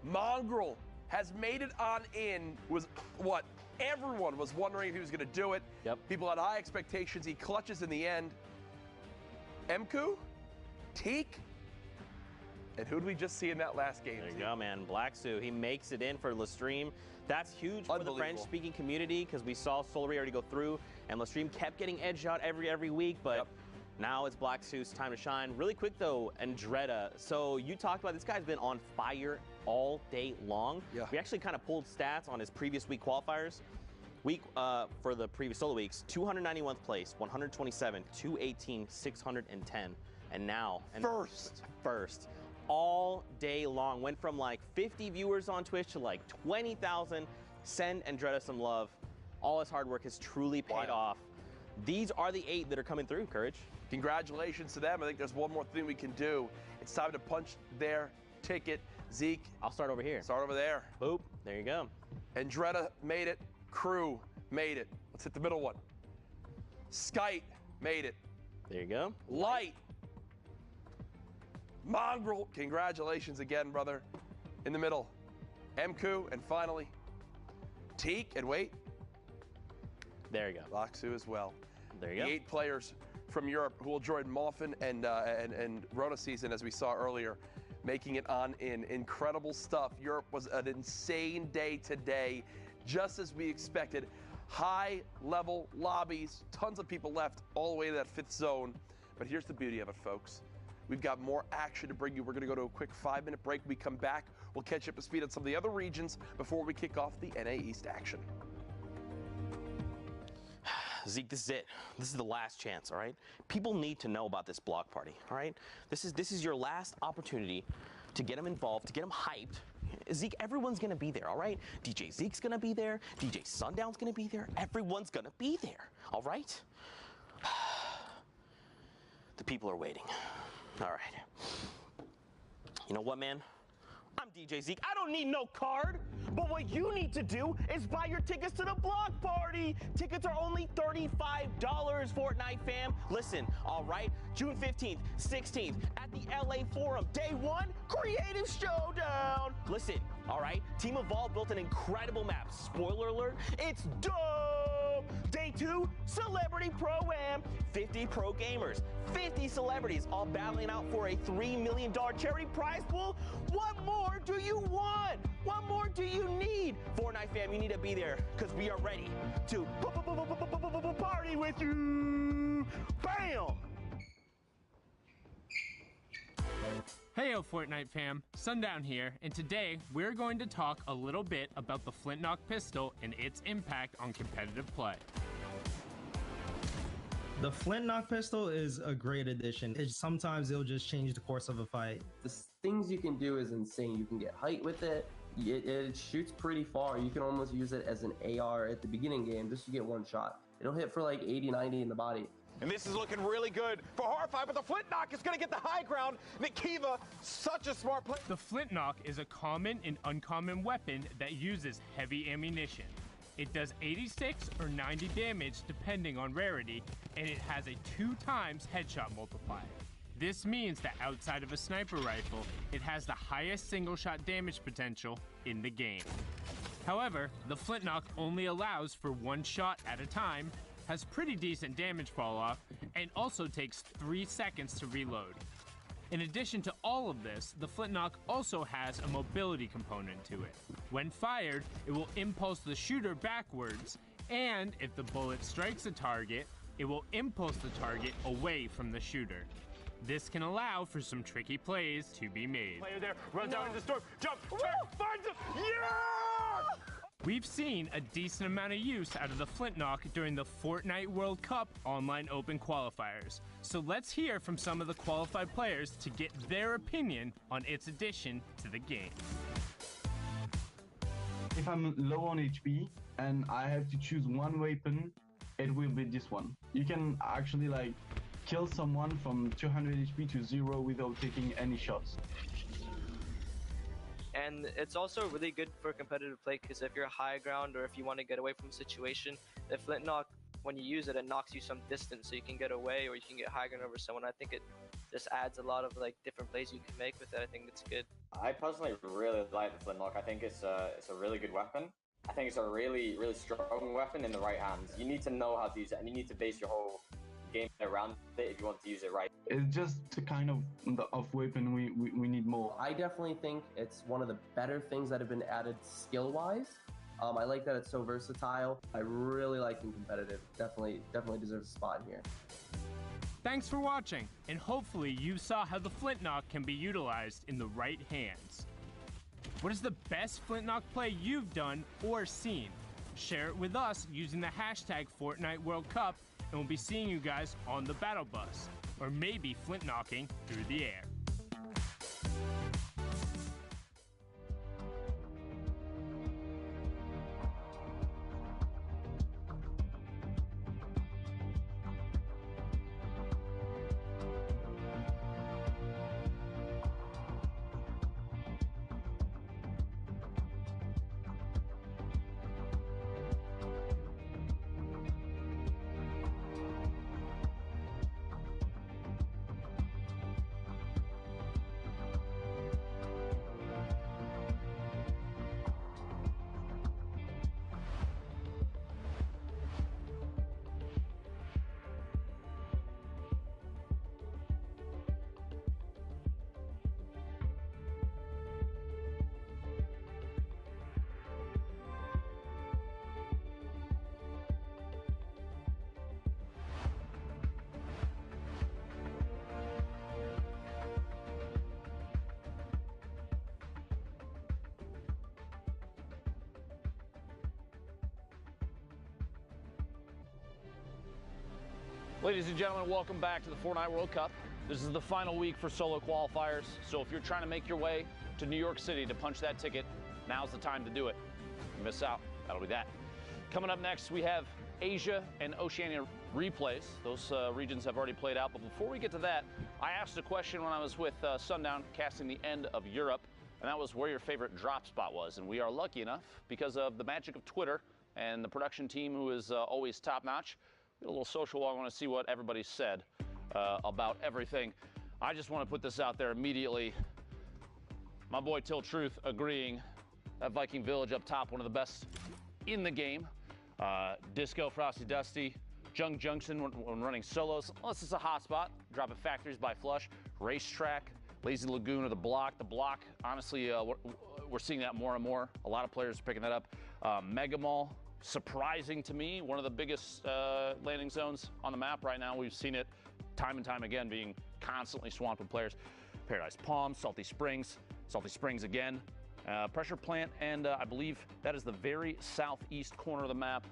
Speaker 3: Mongrel has made it on in, was what, Everyone was wondering if he was going to do it.
Speaker 4: Yep.
Speaker 3: People had high expectations. He clutches in the end. Mku, Teak, and who did we just see in that last game?
Speaker 4: There you go, man. Black Sue, he makes it in for Lestream. That's huge for the French-speaking community because we saw Sourire already go through, and Lestream kept getting edged out every week, but now it's Black Sue's time to shine. Really quick, though, Andretta. So you talked about this guy's been on fire all day long.
Speaker 3: Yeah.
Speaker 4: We actually kind of pulled stats on his previous week qualifiers. For the previous solo weeks, 291th place, 127, 218, 610, and now first all day long. Went from like 50 viewers on Twitch to like 20,000. Send Andretta some love. All his hard work has truly paid off. These are the 8 that are coming through, Courage.
Speaker 3: Congratulations to them. I think there's one more thing we can do. It's time to punch their ticket. Zeke.
Speaker 4: I'll start over here.
Speaker 3: Start over there.
Speaker 4: Boop. There you go.
Speaker 3: Andretta made it. Crew made it. Let's hit the middle one. Skite made it.
Speaker 4: There you go.
Speaker 3: Light. Mongrel. Congratulations again, brother. In the middle. Mku, and finally, Teak, and wait.
Speaker 4: There you go.
Speaker 3: Laksu as well.
Speaker 4: There you go.
Speaker 3: The 8 players from Europe who will join Malfin and Rona season, as we saw earlier, making it on in. Incredible stuff. Europe was an insane day today, just as we expected. High-level lobbies, tons of people left all the way to that 5th zone. But here's the beauty of it, folks. We've got more action to bring you. We're going to go to a quick 5-minute break. When we come back, we'll catch up to speed on some of the other regions before we kick off the NA East action.
Speaker 4: Zeke, this is it. This is the last chance, all right? People need to know about this block party, all right? This is your last opportunity to get them involved, to get them hyped. Zeke, everyone's gonna be there, all right? DJ Zeke's gonna be there. DJ Sundown's gonna be there. Everyone's gonna be there, all right? The people are waiting. All right. You know what, man? I'm DJ Zeke. I don't need no card. But what you need to do is buy your tickets to the block party. Tickets are only $35, Fortnite fam. Listen, all right, June 15th, 16th at the LA Forum. Day 1, Creative Showdown. Listen, all right, Team Evolve built an incredible map. Spoiler alert, it's dope. Day 2, Celebrity Pro-Am. 50 pro gamers, 50 celebrities, all battling out for a $3 million charity prize pool. What more do you want? What more do you need? Fortnite fam, you need to be there because we are ready to party with you. Bam!
Speaker 1: Heyo Fortnite fam, Sundown here, and today we're going to talk a little bit about the Flintlock pistol and its impact on competitive play.
Speaker 5: The Flintlock pistol is a great addition. Sometimes it'll just change the course of a fight.
Speaker 6: The things you can do is insane. You can get height with it. It shoots pretty far. You can almost use it as an AR at the beginning game just to get one shot. It'll hit for like 80, 90 in the body.
Speaker 7: And this is looking really good for Horrify, but the Flintlock is going to get the high ground. Nikiva, such a smart play.
Speaker 1: The Flintlock is a common and uncommon weapon that uses heavy ammunition. It does 86 or 90 damage depending on rarity, and it has a 2 times headshot multiplier. This means that outside of a sniper rifle, it has the highest single shot damage potential in the game. However, the Flintlock only allows for 1 shot at a time, has pretty decent damage fall off, and also takes 3 seconds to reload. In addition to all of this, the Flintlock also has a mobility component to it. When fired, it will impulse the shooter backwards, and if the bullet strikes a target, it will impulse the target away from the shooter. This can allow for some tricky plays to be made. Player there, runs out into the storm, jump, turn, finds him, yeah! We've seen a decent amount of use out of the Flintlock during the Fortnite World Cup online open qualifiers. So let's hear from some of the qualified players to get their opinion on its addition to the game.
Speaker 8: If I'm low on HP and I have to choose one weapon, it will be this one. You can actually like kill someone from 200 HP to 0 without taking any shots.
Speaker 9: And it's also really good for competitive play because if you're high ground or if you want to get away from a situation, the Flintlock, when you use it, it knocks you some distance so you can get away or you can get high ground over someone. I think it just adds a lot of like different plays you can make with it. I think it's good.
Speaker 10: I personally really like the Flintlock. I think it's a really good weapon. I think it's a really, really strong weapon in the right hands. You need to know how to use it, and you need to base your whole game around it if you want to use it right.
Speaker 8: It's just a kind of weapon we need more.
Speaker 6: I definitely think it's one of the better things that have been added skill-wise. I like that it's so versatile. I really like him competitive. Definitely deserves a spot here.
Speaker 1: Thanks for watching, and hopefully you saw how the Flintlock can be utilized in the right hands. What is the best Flintlock play you've done or seen? Share it with us using the hashtag Fortnite World Cup, and we'll be seeing you guys on the battle bus, or maybe Flintlocking through the air.
Speaker 2: Ladies and gentlemen, welcome back to the Fortnite World Cup. This is the final week for solo qualifiers, so if you're trying to make your way to New York City to punch that ticket, now's the time to do it. If you miss out, that'll be that. Coming up next, we have Asia and Oceania replays. Those regions have already played out, but before we get to that, I asked a question when I was with Sundown casting the end of Europe, and that was where your favorite drop spot was. And we are lucky enough, because of the magic of Twitter and the production team who is always top-notch, a little social. I want to see what everybody said about everything. I just want to put this out there immediately. My boy Till Truth agreeing that Viking Village up top, one of the best in the game. Disco, Frosty Dusty, Jung Junction when running solos. Unless it's a hot spot, dropping factories by Flush. Racetrack, Lazy Lagoon or the Block. The Block, honestly, we're seeing that more and more. A lot of players are picking that up. Mega Mall. Surprising to me, one of the biggest landing zones on the map right now. We've seen it time and time again being constantly swamped with players. Paradise Palm, Salty Springs again, Pressure Plant, and I believe that is the very southeast corner of the map.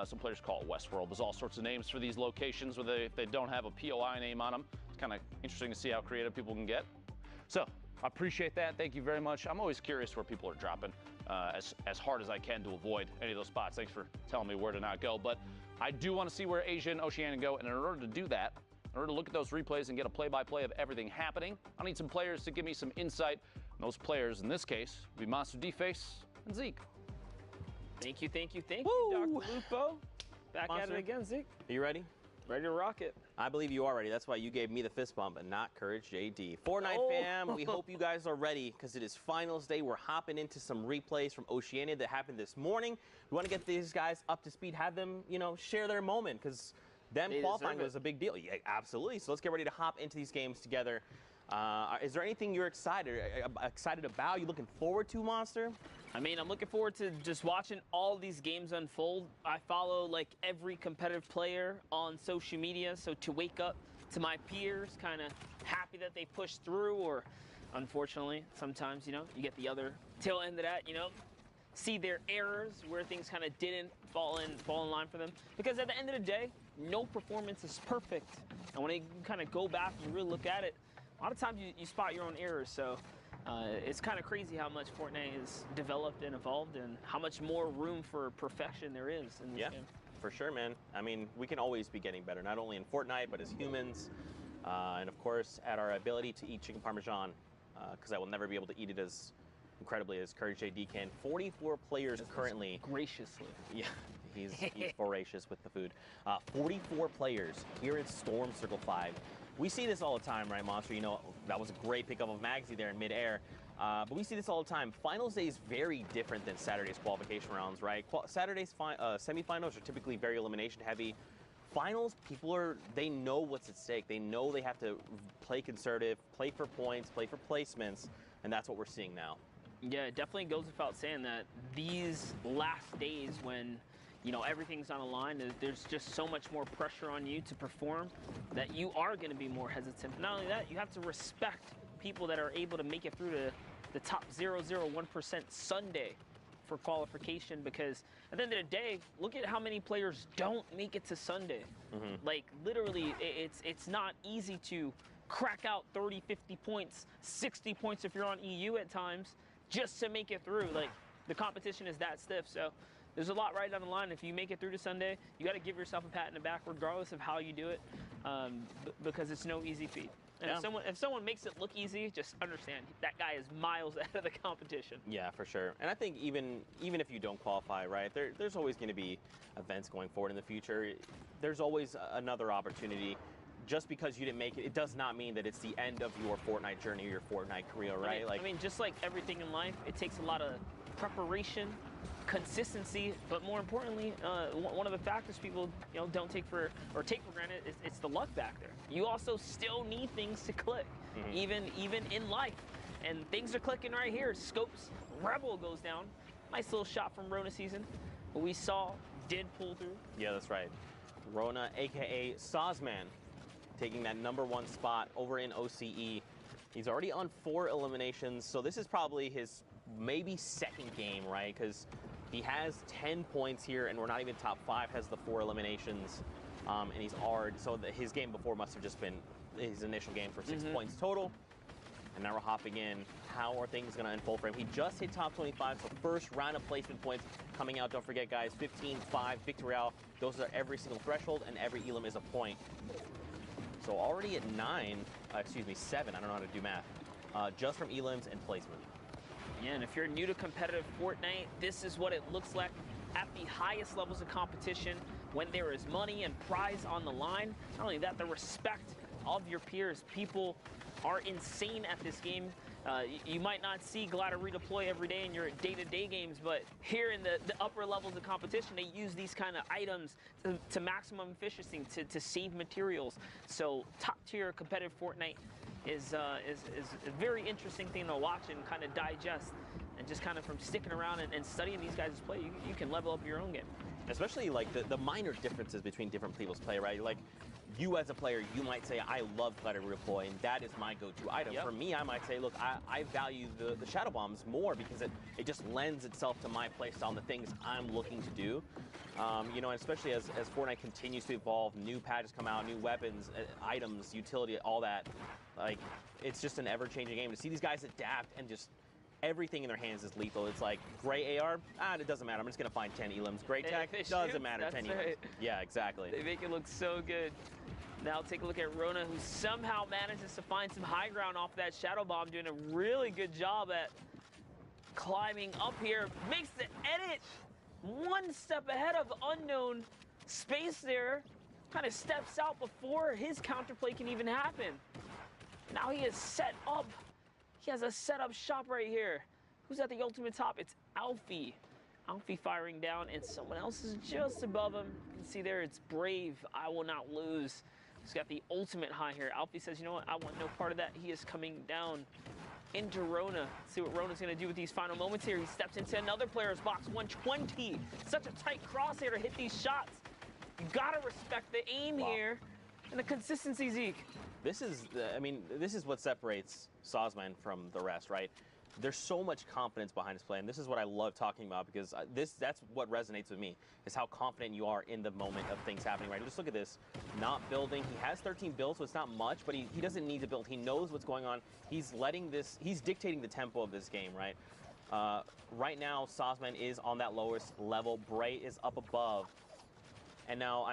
Speaker 2: Some players call it Westworld. There's all sorts of names for these locations where they don't have a POI name on them. It's kind of interesting to see how creative people can get. So I appreciate that. Thank you very much. I'm always curious where people are dropping. As hard as I can to avoid any of those spots. Thanks for telling me where to not go. But I do want to see where Asia and Oceania go. And in order to do that, in order to look at those replays and get a play-by-play of everything happening, I need some players to give me some insight. And those players, in this case, will be Monster D-Face and Zeke.
Speaker 11: Thank you, Dr. Lupo. Back
Speaker 4: Monster,
Speaker 11: at it again, Zeke.
Speaker 4: Are you ready?
Speaker 11: Ready to rock it.
Speaker 4: I believe you are ready. That's why you gave me the fist bump and not Courage JD. Fortnite fam, we hope you guys are ready because it is finals day. We're hopping into some replays from Oceania that happened this morning. We want to get these guys up to speed, have them, share their moment because them qualifying was a big deal. Yeah, absolutely. So let's get ready to hop into these games together. Is there anything you're excited about? You looking forward to, Monster?
Speaker 11: I mean, I'm looking forward to just watching all these games unfold. I follow like every competitive player on social media, so to wake up to my peers, kind of happy that they pushed through, or unfortunately, sometimes, you get the other tail end of that, see their errors where things kind of didn't fall in line for them. Because at the end of the day, no performance is perfect. And when you kind of go back and really look at it, a lot of times you spot your own errors. So it's kind of crazy how much Fortnite has developed and evolved and how much more room for perfection there is in this game.
Speaker 4: For sure, man. I mean, we can always be getting better, not only in Fortnite, but as humans. And of course, at our ability to eat chicken parmesan, because I will never be able to eat it as incredibly as Courage JD can. 44 players currently.
Speaker 11: Graciously.
Speaker 4: Yeah, he's voracious with the food. 44 players here at Storm Circle 5. We see this all the time, right, Monster? That was a great pickup of Magsy there in midair. But we see this all the time. Finals day is very different than Saturday's qualification rounds, right? Saturday's semifinals are typically very elimination heavy. Finals, they know what's at stake. They know they have to play conservative, play for points, play for placements, and that's what we're seeing now.
Speaker 11: Yeah, it definitely goes without saying that these last days when, you know, everything's on the line, there's just so much more pressure on you to perform that you are going to be more hesitant. Not only that, you have to respect people that are able to make it through to the top 0.01% Sunday for qualification, because at the end of the day, look at how many players don't make it to Sunday. Like, literally, it's not easy to crack out 30, 50 points, 60 points if you're on EU at times, just to make it through. Like, the competition is that stiff. So there's a lot right down the line. If you make it through to Sunday, you got to give yourself a pat in the back, regardless of how you do it, because it's no easy feat. And if someone makes it look easy, just understand that guy is miles ahead of the competition.
Speaker 4: Yeah, for sure. And I think even if you don't qualify, right, there's always going to be events going forward in the future. There's always another opportunity. Just because you didn't make it, it does not mean that it's the end of your Fortnite journey or your Fortnite career, right?
Speaker 11: I mean, just like everything in life, it takes a lot of preparation, consistency, but more importantly, one of the factors people don't take for granted is it's the luck back there. You also still need things to click, even in life, and things are clicking right here. Scopes Rebel goes down, nice little shot from Rona season, but we saw did pull through.
Speaker 4: Yeah, that's right. Rona, aka Sozman, taking that #1 spot over in OCE. He's already on 4 eliminations, so this is probably his maybe second game, right? Because he has 10 points here, and we're not even top 5, has the 4 eliminations, and he's hard. So his game before must have just been his initial game for 6 points total. And now we're hopping in. How are things going to unfold for him? He just hit top 25, so first round of placement points coming out. Don't forget, guys, 15, 5, Victorial. Those are every single threshold, and every elim is a point. So already at 7, I don't know how to do math, just from elims and placement.
Speaker 11: Yeah, and if you're new to competitive Fortnite, this is what it looks like at the highest levels of competition when there is money and prize on the line. Not only that, the respect of your peers. People are insane at this game. You might not see Glider redeploy every day in your day-to-day games, but here in the upper levels of competition, they use these kind of items to maximum efficiency, to save materials. So top-tier competitive Fortnite is a very interesting thing to watch and kind of digest. And just kind of from sticking around and studying these guys' play, you can level up your own game.
Speaker 4: Especially like the minor differences between different people's play, right? Like, you as a player, you might say, I love Glider redeploy, and that is my go-to item. For me, I might say, look, I value the Shadow Bombs more because it just lends itself to my playstyle and the things I'm looking to do. You know, and especially as Fortnite continues to evolve, new patches come out, new weapons, items, utility, all that. Like, it's just an ever-changing game. To see these guys adapt and just everything in their hands is lethal. It's like, gray AR, it doesn't matter. I'm just going to find 10 elims. Gray tech, doesn't matter, 10 elims.
Speaker 11: Right.
Speaker 4: Yeah, exactly.
Speaker 11: They make it look so good. Now take a look at Rona, who somehow manages to find some high ground off that Shadow Bomb, doing a really good job at climbing up here. Makes the edit one step ahead of Unknown. Space there, kind of steps out before his counterplay can even happen. Now he is set up. He has a setup shop right here. Who's at the ultimate top? It's Alfie. Alfie firing down, and someone else is just above him. You can see there, it's Brave. I will not lose. He's got the ultimate high here. Alfie says, you know what? I want no part of that. He is coming down into Rona. Let's see what Rona's going to do with these final moments here. He steps into another player's box. 120. Such a tight crosshair to hit these shots. You got to respect the aim here and the consistency, Zeke.
Speaker 4: This is, this is what separates Sozman from the rest, right? There's so much confidence behind his play, and this is what I love talking about, because that's what resonates with me, is how confident you are in the moment of things happening, right? Just look at this. Not building. He has 13 builds, so it's not much, but he doesn't need to build. He knows what's going on. He's dictating the tempo of this game, right? Right now, Sozman is on that lowest level. Bray is up above. And now,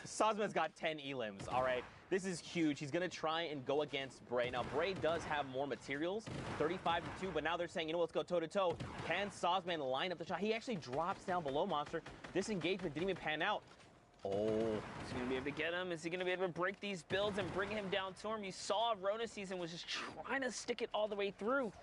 Speaker 4: Sozman's got 10 elims, all right? This is huge. He's going to try and go against Bray. Now, Bray does have more materials, 35-2, but now they're saying, you know, let's go toe-to-toe. Can Sozman line up the shot? He actually drops down below Monster. This engagement didn't even pan out. Oh.
Speaker 11: Is he going to be able to get him? Is he going to be able to break these builds and bring him down to him? You saw Rona season was just trying to stick it all the way through.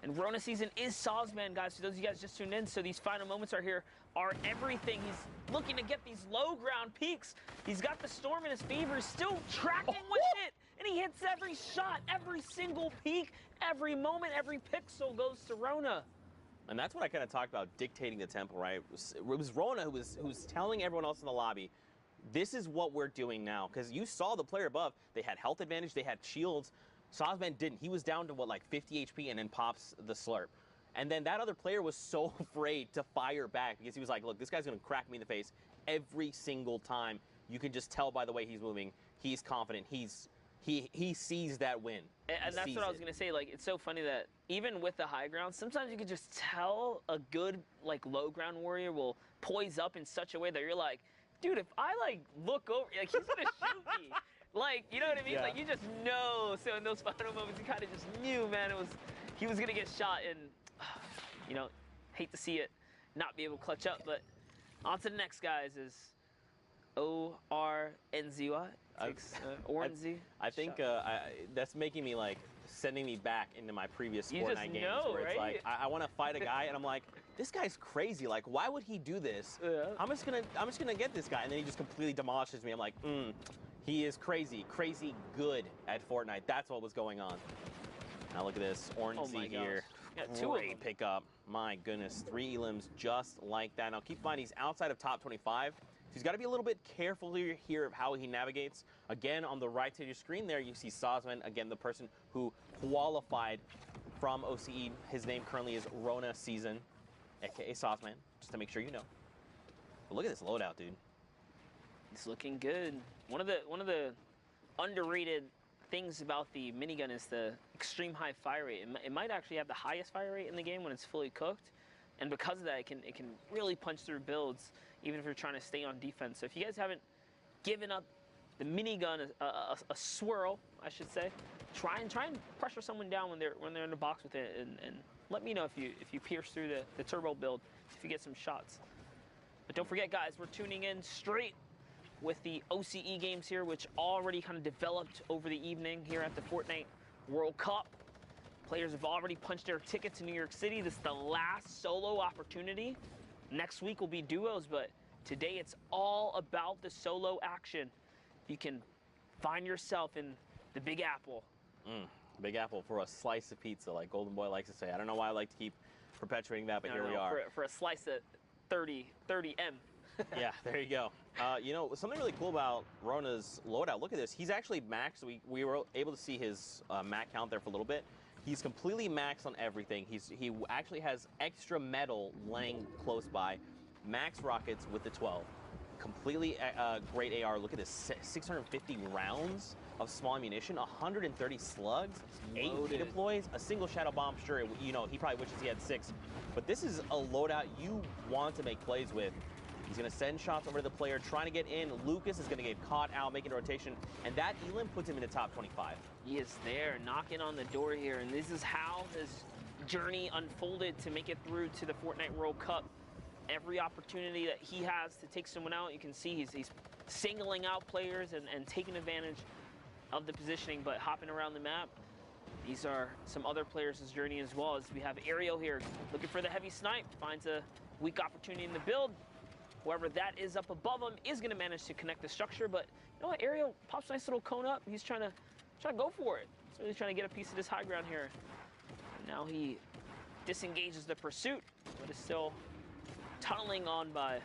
Speaker 11: And Rona season is Sawsman, guys. For those of you guys just tuned in, so these final moments are here, are everything. He's looking to get these low ground peaks. He's got the storm in his favor. He's still tracking with it, and he hits every shot, every single peak, every moment, every pixel goes to Rona.
Speaker 4: And that's what I kind of talked about, dictating the tempo, right? It was Rona who was telling everyone else in the lobby, this is what we're doing now. Because you saw the player above, they had health advantage, they had shields. Sawsman didn't. He was down to, what, like 50 HP and then pops the slurp. And then that other player was so afraid to fire back because he was like, look, this guy's going to crack me in the face every single time. You can just tell by the way he's moving. He's confident. He sees that win.
Speaker 11: And that's what I was going to say. Like, it's so funny that even with the high ground, sometimes you can just tell a good, like, low ground warrior will poise up in such a way that you're like, dude, if I, like, look over, like, he's going to shoot me. Like, you know what I mean?
Speaker 4: Yeah.
Speaker 11: Like, you just know. So in those final moments, you kind of just knew, man, he was going to get shot. And, you know, hate to see it not be able to clutch up. But on to the next, guys, is O-R-N-Z-Y. Orenzy.
Speaker 4: I think that's making me, like, sending me back into my previous
Speaker 11: You
Speaker 4: Fortnite
Speaker 11: just
Speaker 4: games
Speaker 11: know,
Speaker 4: where it's
Speaker 11: right?
Speaker 4: like, I want to fight a guy, and I'm like, this guy's crazy. Like, why would he do this?
Speaker 11: Yeah.
Speaker 4: I'm just gonna get this guy, and then he just completely demolishes me. I'm like, he is crazy good at Fortnite. That's what was going on. Now look at this, Orenzy here.
Speaker 11: Got two of them.
Speaker 4: Great pickup. My goodness, 3 elims just like that. Now keep in mind, he's outside of top 25. So he's got to be a little bit careful here of how he navigates. Again, on the right side of your screen there, you see Sawsman, again, the person who qualified from OCE. His name currently is Rona Season, aka Sawsman, just to make sure you know. But look at this loadout, dude.
Speaker 11: It's looking good. One of the underrated things about the minigun is the extreme high fire rate. It might actually have the highest fire rate in the game when it's fully cooked, and because of that, it can really punch through builds, even if you're trying to stay on defense. So if you guys haven't given up the minigun a swirl, I should say, try and pressure someone down when they're in the box with it, and let me know if you pierce through the turbo build, if you get some shots. But don't forget, guys, we're tuning in straight with the OCE games here, which already kind of developed over the evening here at the Fortnite World Cup. Players have already punched their ticket to New York City. This is the last solo opportunity. Next week will be duos, but today it's all about the solo action. You can find yourself in the Big Apple.
Speaker 4: Big Apple for a slice of pizza, like Golden Boy likes to say. I don't know why I like to keep perpetuating that, but here we are.
Speaker 11: For a slice at 30M.
Speaker 4: Yeah, there you go. You know, something really cool about Rona's loadout, look at this. He's actually maxed. We were able to see his mat count there for a little bit. He's completely maxed on everything. He actually has extra metal laying close by. Max rockets with the 12. Completely great AR. Look at this, 650 rounds of small ammunition, 130 slugs, 8 deploys, a single shadow bomb. Sure, you know, he probably wishes he had 6. But this is a loadout you want to make plays with. He's going to send shots over to the player, trying to get in. Lucas is going to get caught out, making a rotation, and that elim puts him in the top 25.
Speaker 11: He is there, knocking on the door here, and this is how his journey unfolded to make it through to the Fortnite World Cup. Every opportunity that he has to take someone out, you can see he's singling out players and taking advantage of the positioning, but hopping around the map. These are some other players' journey as well, as we have Ariel here looking for the heavy snipe, finds a weak opportunity in the build. Whoever that is up above him is going to manage to connect the structure, but you know what? Ariel pops a nice little cone up. He's trying to go for it. He's really trying to get a piece of this high ground here. And now he disengages the pursuit, but is still tunneling on by.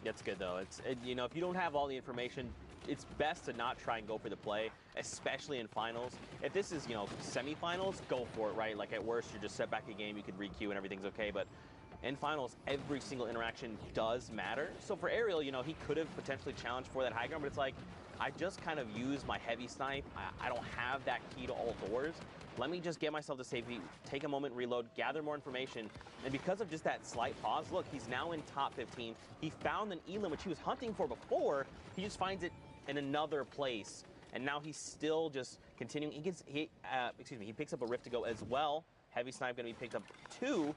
Speaker 4: That's good though. You know, if you don't have all the information, it's best to not try and go for the play, especially in finals. If this is, you know, semifinals, go for it, right? Like at worst, you're just set back a game, you could re-queue and everything's okay, but in finals, every single interaction does matter. So for Ariel, you know, he could have potentially challenged for that high ground, but it's like, I just kind of use my heavy snipe. I don't have that key to all doors. Let me just get myself to safety, take a moment, reload, gather more information. And because of just that slight pause, look, he's now in top 15. He found an elim, which he was hunting for before. He just finds it in another place. And now he's still just continuing. He picks up a rift to go as well. Heavy snipe gonna be picked up too.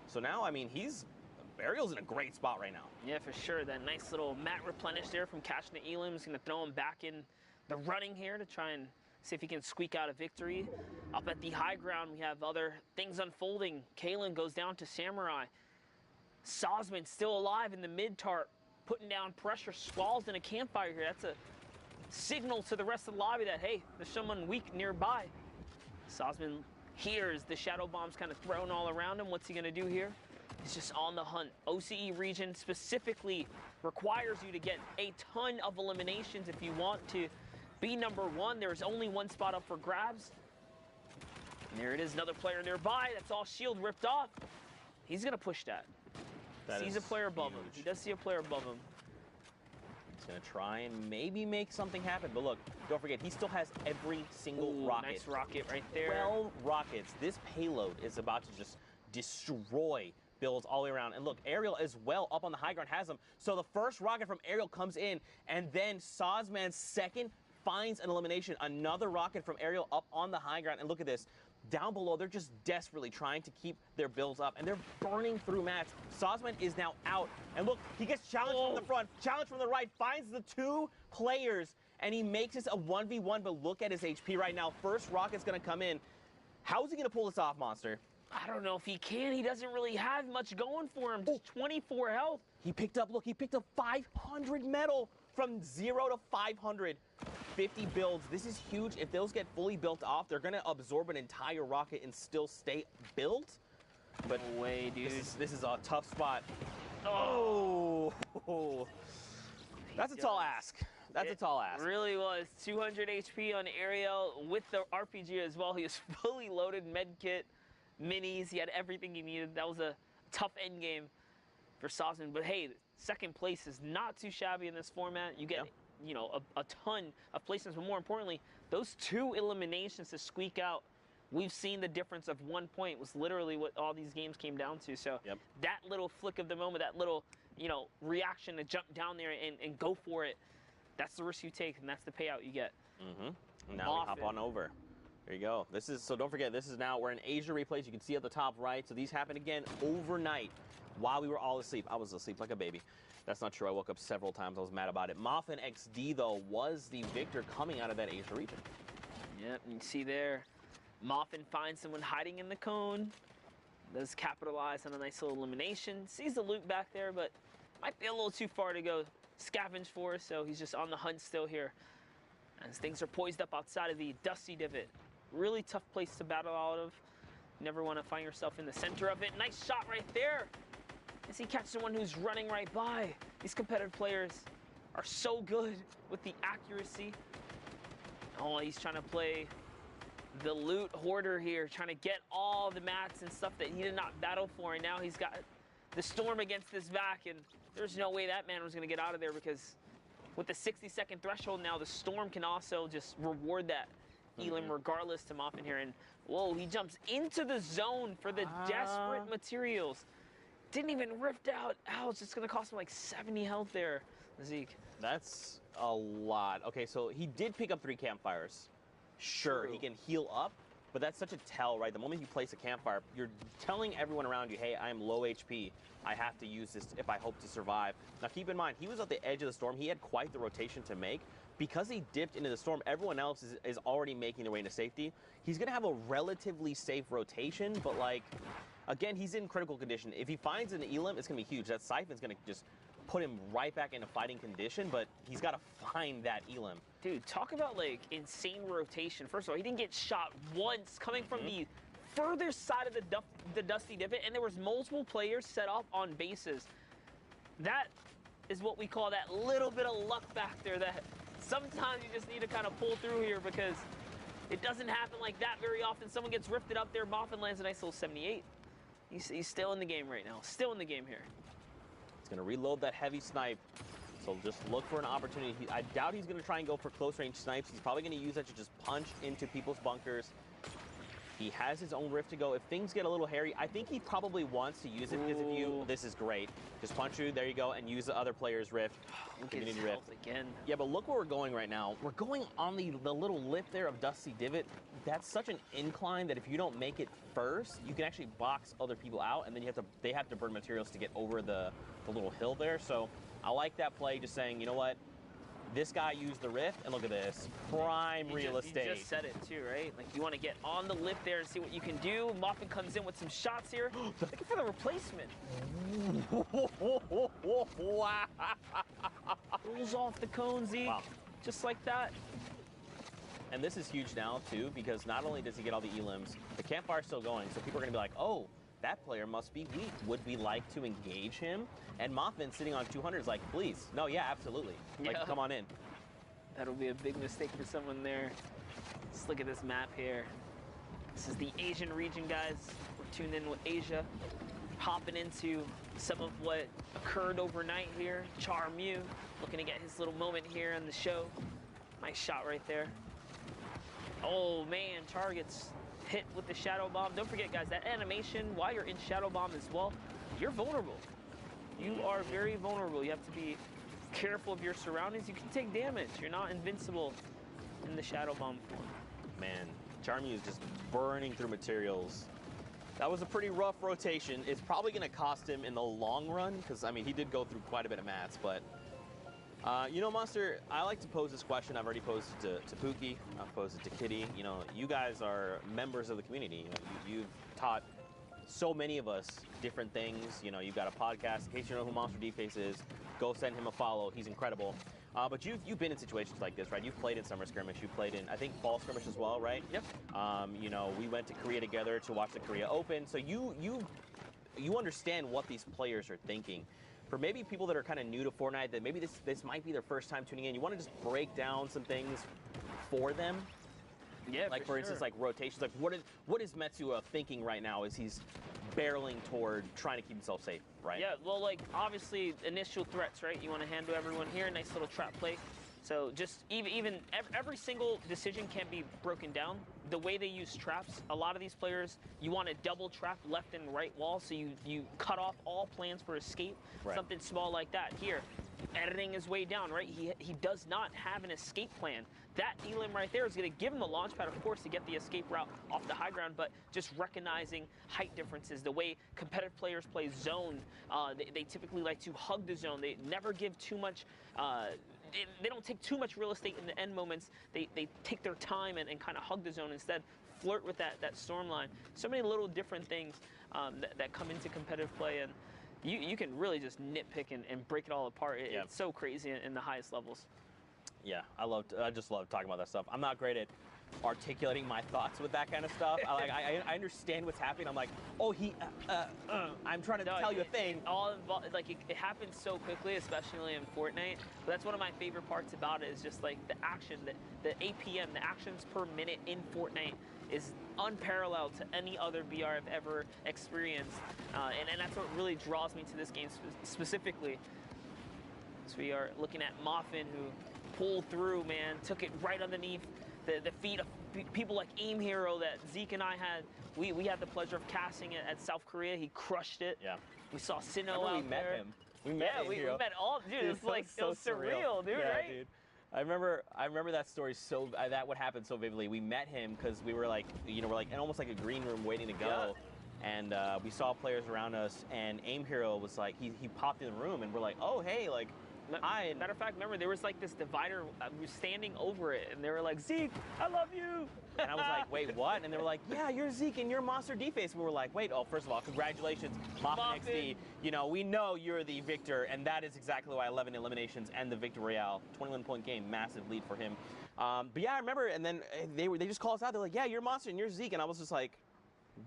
Speaker 4: So now, I mean, Ariel's in a great spot right now.
Speaker 11: Yeah, for sure. That nice little mat replenish there from catching the elim is going to throw him back in the running here to try and see if he can squeak out a victory. Up at the high ground, we have other things unfolding. Kalen goes down to Samurai. Sosman still alive in the mid-tarp, putting down pressure. Squall's in a campfire here. That's a signal to the rest of the lobby that, hey, there's someone weak nearby. Sosman hears the shadow bombs kind of thrown all around him. What's he going to do here? He's just on the hunt. OCE region specifically requires you to get a ton of eliminations if you want to be number one. There's only one spot up for grabs. And there it is, another player nearby. That's all shield ripped off. He's going to push that. Sees a player above him. He does see a player above him.
Speaker 4: He's going to try and maybe make something happen. But look, don't forget, he still has every single rocket.
Speaker 11: Nice rocket right there.
Speaker 4: 12 rockets. This payload is about to just destroy builds all the way around. And look, Ariel as well up on the high ground has them. So the first rocket from Ariel comes in, and then Sosman's second finds an elimination. Another rocket from Ariel up on the high ground. And look at this. Down below, they're just desperately trying to keep their builds up, and they're burning through mats. Sosman is now out, and look, he gets challenged from the front, challenged from the right, finds the two players, and he makes this a 1v1, but look at his HP right now. First rocket's gonna come in. How is he gonna pull this off, Monster?
Speaker 11: I don't know if he can. He doesn't really have much going for him. Just 24 health.
Speaker 4: He picked up, look, he picked up 500 metal from 0 to 500. 50 builds. This is huge. If those get fully built off, they're going to absorb an entire rocket and still stay built. But
Speaker 11: no way, dude.
Speaker 4: This is a tough spot. Oh. That's a tall ask. That's a tall ask.
Speaker 11: Really was. 200 HP on Ariel with the RPG as well. He was fully loaded, med kit, minis. He had everything he needed. That was a tough end game for Sosman. But hey, second place is not too shabby in this format. You get you know, a ton of placements, but more importantly, those two eliminations to squeak out, we've seen the difference of 1 point was literally what all these games came down to. So that little flick of the moment, that little, you know, reaction to jump down there and go for it, that's the risk you take, and that's the payout you get.
Speaker 4: Now we hop on over. There you go. This is, so don't forget, this is now, we're in Asia replays. You can see at the top right. So these happen again overnight while we were all asleep. I was asleep like a baby. That's not true. I woke up several times. I was mad about it. Moffin XD, though, was the victor coming out of that Asia region.
Speaker 11: Yep, you can see there, Moffin finds someone hiding in the cone. Does capitalize on a nice little elimination. Sees the loot back there, but might be a little too far to go scavenge for, so he's just on the hunt still here. As things are poised up outside of the Dusty Divot. Really tough place to battle out of. Never want to find yourself in the center of it. Nice shot right there. As he catches someone who's running right by. These competitive players are so good with the accuracy. Oh, he's trying to play the loot hoarder here, trying to get all the mats and stuff that he did not battle for, and now he's got the storm against his back, and there's no way that man was going to get out of there, because with the 60-second threshold now, the storm can also just reward that Elam regardless to Moffin here. And whoa, he jumps into the zone for the desperate materials. Didn't even rift out. Ouch, it's going to cost him like 70 health there, Zeke.
Speaker 4: That's a lot. Okay, so he did pick up 3 campfires. Sure, he can heal up, but that's such a tell, right? The moment you place a campfire, you're telling everyone around you, hey, I am low HP. I have to use this if I hope to survive. Now, keep in mind, he was at the edge of the storm. He had quite the rotation to make. Because he dipped into the storm, everyone else is already making their way into safety. He's going to have a relatively safe rotation, but, like, again, he's in critical condition. If he finds an Elam, it's going to be huge. That Siphon's going to just put him right back into fighting condition, but he's got to find that Elam.
Speaker 11: Dude, talk about, like, insane rotation. First of all, he didn't get shot once coming from the further side of the Dusty Divot, and there was multiple players set off on bases. That is what we call that little bit of luck factor that sometimes you just need to kind of pull through here, because it doesn't happen like that very often. Someone gets rifted up there. Moffin lands a nice little 78. He's still in the game right now. Still in the game here.
Speaker 4: He's going to reload that heavy snipe. So just look for an opportunity. I doubt he's going to try and go for close range snipes. He's probably going to use that to just punch into people's bunkers. He has his own rift to go. If things get a little hairy, I think he probably wants to use it, because if you, this is great. Just punch through, there you go, and use the other player's rift.
Speaker 11: Community rift again.
Speaker 4: Yeah, but look where we're going right now. We're going on the little lip there of Dusty Divot. That's such an incline that if you don't make it first, you can actually box other people out, and then they have to burn materials to get over the little hill there. So I like that play, just saying, you know what? This guy used the rift, and look at this. Prime real estate.
Speaker 11: You just said it too, right? Like, you want to get on the lift there and see what you can do. Muffin comes in with some shots here. Looking for the replacement.
Speaker 4: Wow.
Speaker 11: Pulls off the cone, Zeke.
Speaker 4: Wow.
Speaker 11: Just like that.
Speaker 4: And this is huge now, too, because not only does he get all the elims, the campfire's still going, so people are going to be like, oh, that player must be weak. Would we like to engage him? And Muffin sitting on 200 is like, please. No, yeah, absolutely. Like,
Speaker 11: Yeah.
Speaker 4: come on in.
Speaker 11: That'll be a big mistake for someone there. Let's look at this map here. This is the Asian region, guys. We're tuned in with Asia. Hopping into some of what occurred overnight here. Char Mew looking to get his little moment here in the show. Nice shot right there. Oh man, Char gets hit with the Shadow Bomb. Don't forget, guys, that animation, while you're in Shadow Bomb as well, you're vulnerable. You are very vulnerable. You have to be careful of your surroundings. You can take damage. You're not invincible in the Shadow Bomb form.
Speaker 4: Man, Charmy is just burning through materials. That was a pretty rough rotation. It's probably going to cost him in the long run, because, I mean, he did go through quite a bit of mats, but... you know, Monster, I like to pose this question. I've already posed it to Pookie. I've posed it to Kitty. You know, you guys are members of the community. You know, you've taught so many of us different things. You know, you've got a podcast. In case you know who Monster D-Face is, go send him a follow. He's incredible. But you've been in situations like this, right? You've played in Summer Skirmish. You've played in, I think, Fall Skirmish as well, right?
Speaker 11: Yep.
Speaker 4: You know, we went to Korea together to watch the Korea Open. So you understand what these players are thinking. For maybe people that are kind of new to Fortnite, that maybe this might be their first time tuning in, you want to just break down some things for them?
Speaker 11: Yeah,
Speaker 4: like for instance, like rotations. Like what is Metsuo thinking right now as he's barreling toward trying to keep himself safe, right?
Speaker 11: Yeah, well, like, obviously, initial threats, right? You want to handle everyone here. Nice little trap play. So just even every single decision can be broken down. The way they use traps, a lot of these players, you want to double trap left and right wall, so you cut off all plans for escape.
Speaker 4: Right.
Speaker 11: Something small like that. Here, editing his way down, right? He does not have an escape plan. That elim right there is going to give him the launch pad, of course, to get the escape route off the high ground, but just recognizing height differences, the way competitive players play zone, they typically like to hug the zone. They never give too much... They don't take too much real estate in the end moments. They take their time and kind of hug the zone instead, flirt with that storm line. So many little different things that come into competitive play, and you can really just nitpick and break it all apart. It's so crazy in the highest levels.
Speaker 4: Yeah, I just love talking about that stuff. I'm not great at articulating my thoughts with that kind of stuff. I understand what's happening. I'm like, oh, I'm trying to tell you a thing.
Speaker 11: All involved, like it happens so quickly, especially in Fortnite. But that's one of my favorite parts about it is just like the action, the APM, the actions per minute in Fortnite is unparalleled to any other BR I've ever experienced. And that's what really draws me to this game specifically. So we are looking at Muffin, who pulled through, man, took it right underneath the feet of people like Aim Hero that Zeke and I had. We had the pleasure of casting it at South Korea. He crushed it.
Speaker 4: Yeah.
Speaker 11: We saw Sinnoh
Speaker 4: out
Speaker 11: there.
Speaker 4: We met him. We met Aim Hero.
Speaker 11: We met all, dude. It was like so it was surreal, dude.
Speaker 4: Yeah,
Speaker 11: right?
Speaker 4: Dude. I remember that story so that would happen so vividly. We met him because we were like, you know, we're like in almost like a green room waiting to go. Yeah. And we saw players around us, and Aim Hero was like, he popped in the room, and we're like, oh, hey, like, hi.
Speaker 11: Matter of fact, remember, there was like this divider, we were standing over it, and they were like, Zeke, I love you.
Speaker 4: And I was like, wait, what? And they were like, yeah, you're Zeke, and you're Monster D-Face. We were like, wait, oh, first of all, congratulations, Muffin XD. You know, we know you're the victor, and that is exactly why 11 eliminations and the Victor Royale, 21-point game, massive lead for him. But yeah, I remember, and then they just called us out. They're like, yeah, you're Monster, and you're Zeke. And I was just like,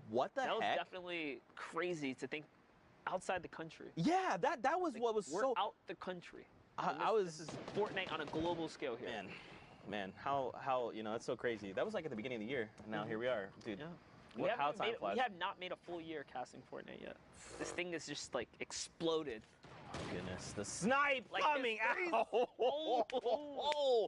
Speaker 4: what the heck?
Speaker 11: That was definitely crazy to think outside the country.
Speaker 4: Yeah, that was like, what was
Speaker 11: we're
Speaker 4: so...
Speaker 11: out the country. This is Fortnite on a global scale here.
Speaker 4: Man, how you know, that's so crazy. That was like at the beginning of the year, and now here we are, dude.
Speaker 11: Yeah. We have not made a full year casting Fortnite yet. This thing is just like exploded.
Speaker 4: Oh goodness, the snipe
Speaker 11: like
Speaker 4: coming out! Oh,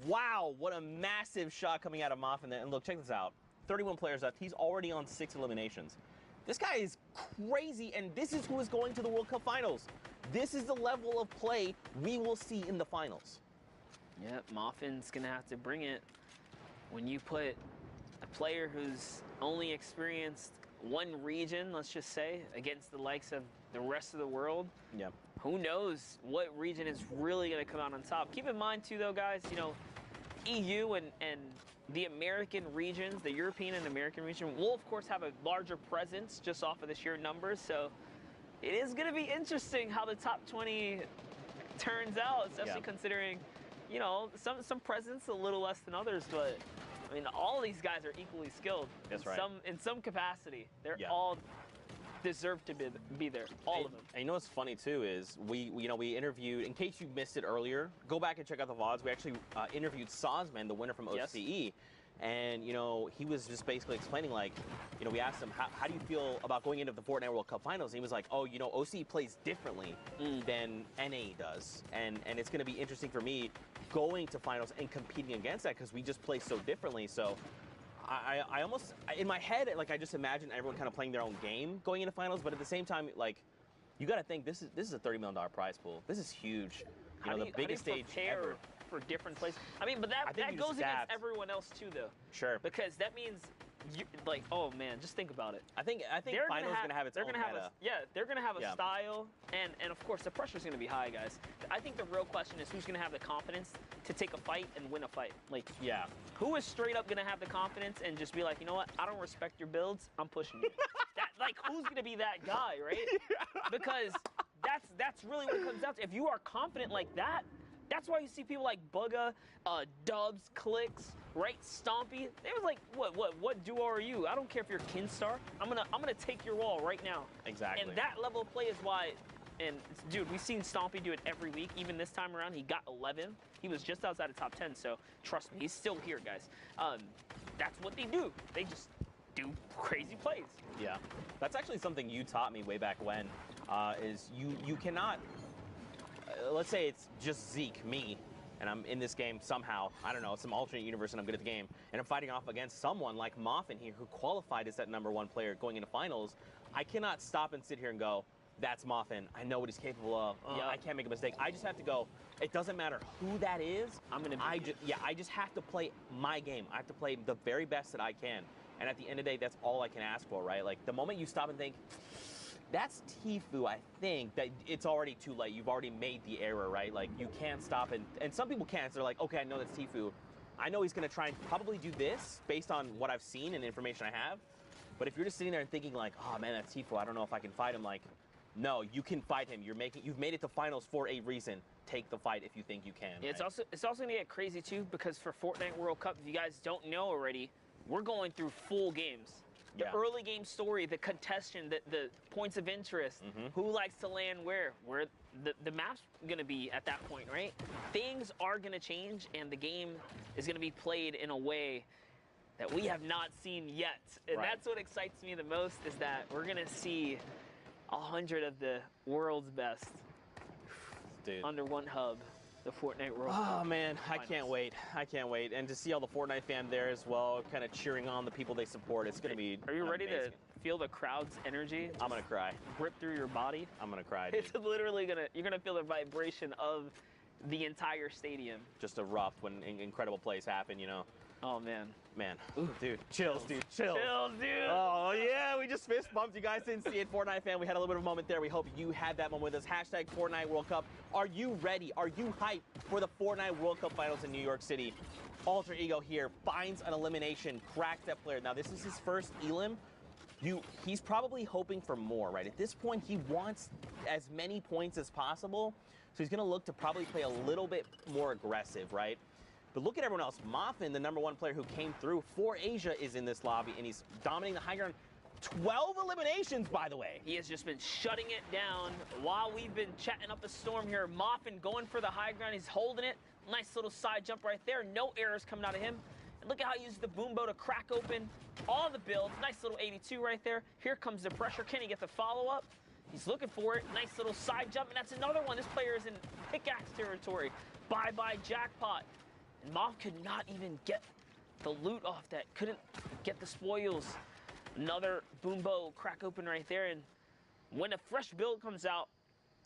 Speaker 4: wow, what a massive shot coming out of Muffin there. And look, check this out. 31 players left. He's already on 6 eliminations. This guy is crazy, and this is who is going to the World Cup Finals. This is the level of play we will see in the finals.
Speaker 11: Yep, Muffin's going to have to bring it. When you put a player who's only experienced one region, let's just say, against the likes of the rest of the world, who knows what region is really going to come out on top. Keep in mind, too, though, guys, you know, EU and the American regions, the European and American region, will, of course, have a larger presence just off of the sheer numbers. So it is going to be interesting how the top 20 turns out, especially considering, you know, some presence a little less than others, but I mean, all these guys are equally skilled.
Speaker 4: That's right.
Speaker 11: In some capacity. They're all deserve to be there, all of them.
Speaker 4: And you know what's funny too is we interviewed, in case you missed it earlier, go back and check out the VODs. We actually interviewed Sozman, the winner from OCE. And, you know, he was just basically explaining, like, you know, we asked him, how do you feel about going into the Fortnite World Cup Finals? And he was like, oh, you know, OCE plays differently than NA does. And it's going to be interesting for me going to finals and competing against that because we just play so differently. So I almost, in my head, like, I just imagine everyone kind of playing their own game going into finals. But at the same time, like, you got to think this is a $30 million prize pool. This is huge. You know, the biggest stage ever.
Speaker 11: For different places. I mean, but that goes against everyone else too, though.
Speaker 4: Sure.
Speaker 11: Because that means, like, oh man, just think about it.
Speaker 4: I think finals gonna have its own meta.
Speaker 11: They're gonna have a style, and of course the pressure's gonna be high, guys. I think the real question is who's gonna have the confidence to take a fight and win a fight. Like, who is straight up gonna have the confidence and just be like, you know what? I don't respect your builds. I'm pushing you. Like, who's gonna be that guy, right? Because that's really what it comes down to. If you are confident like that. That's why you see people like Bugga, Dubs, Clicks, right? Stompy. They was like, what duo are you? I don't care if you're Kinstar. I'm gonna take your wall right now.
Speaker 4: Exactly.
Speaker 11: And that level of play is why. And dude, we've seen Stompy do it every week. Even this time around, he got 11. He was just outside of top 10. So trust me, he's still here, guys. That's what they do. They just do crazy plays.
Speaker 4: Yeah, that's actually something you taught me way back when. Is you cannot. Let's say it's just Zeke, me, and I'm in this game somehow. I don't know, some alternate universe, and I'm good at the game. And I'm fighting off against someone like Moffin here, who qualified as that #1 player going into finals. I cannot stop and sit here and go, that's Moffin. I know what he's capable of. I can't make a mistake. I just have to go, it doesn't matter who that is. I just have to play my game. I have to play the very best that I can. And at the end of the day, that's all I can ask for, right? Like, the moment you stop and think, that's Tfue, I think, that it's already too late. You've already made the error, right? Like, you can't stop, and some people can't. So they're like, okay, I know that's Tfue. I know he's going to try and probably do this based on what I've seen and the information I have. But if you're just sitting there and thinking like, oh man, that's Tfue, I don't know if I can fight him, like, no, you can fight him. You've made it to finals for a reason. Take the fight if you think you can.
Speaker 11: Yeah, right? It's also going to get crazy too, because for Fortnite World Cup, if you guys don't know already, we're going through full games. The early game story, the contestant, the points of interest, who likes to land where the map's going to be at that point, right? Things are going to change, and the game is going to be played in a way that we have not seen yet. And that's what excites me the most, is that we're going to see 100 of the world's best under one hub. The Fortnite World Cup.
Speaker 4: Oh man, I can't wait. I can't wait. And to see all the Fortnite fans there as well, kind of cheering on the people they support, it's going to be
Speaker 11: Are you ready to feel the crowd's energy?
Speaker 4: I'm going to cry.
Speaker 11: Rip through your body?
Speaker 4: I'm going to cry, dude.
Speaker 11: It's literally you're going to feel the vibration of the entire stadium.
Speaker 4: Just erupt when incredible plays happen, you know.
Speaker 11: Oh man.
Speaker 4: Man. Ooh, dude. Chills, dude. Chills.
Speaker 11: Chills, dude.
Speaker 4: Oh, yeah. We just fist bumped. You guys didn't see it. Fortnite fan, we had a little bit of a moment there. We hope you had that moment with us. Hashtag Fortnite World Cup. Are you ready? Are you hyped for the Fortnite World Cup Finals in New York City? Alter Ego here finds an elimination, cracks that player. Now, this is his first elim. He's probably hoping for more, right? At this point, he wants as many points as possible. So he's going to look to probably play a little bit more aggressive, right? But look at everyone else. Moffin, the #1 player who came through for Asia, is in this lobby, and he's dominating the high ground. 12 eliminations, by the way.
Speaker 11: He has just been shutting it down while we've been chatting up a storm here. Moffin going for the high ground. He's holding it. Nice little side jump right there. No errors coming out of him. And look at how he uses the boombo to crack open all the builds. Nice little 82 right there. Here comes the pressure. Can he get the follow-up? He's looking for it. Nice little side jump, and that's another one. This player is in pickaxe territory. Bye-bye jackpot. And Moff could not even get the loot off that. Couldn't get the spoils. Another boombo crack open right there. And when a fresh build comes out,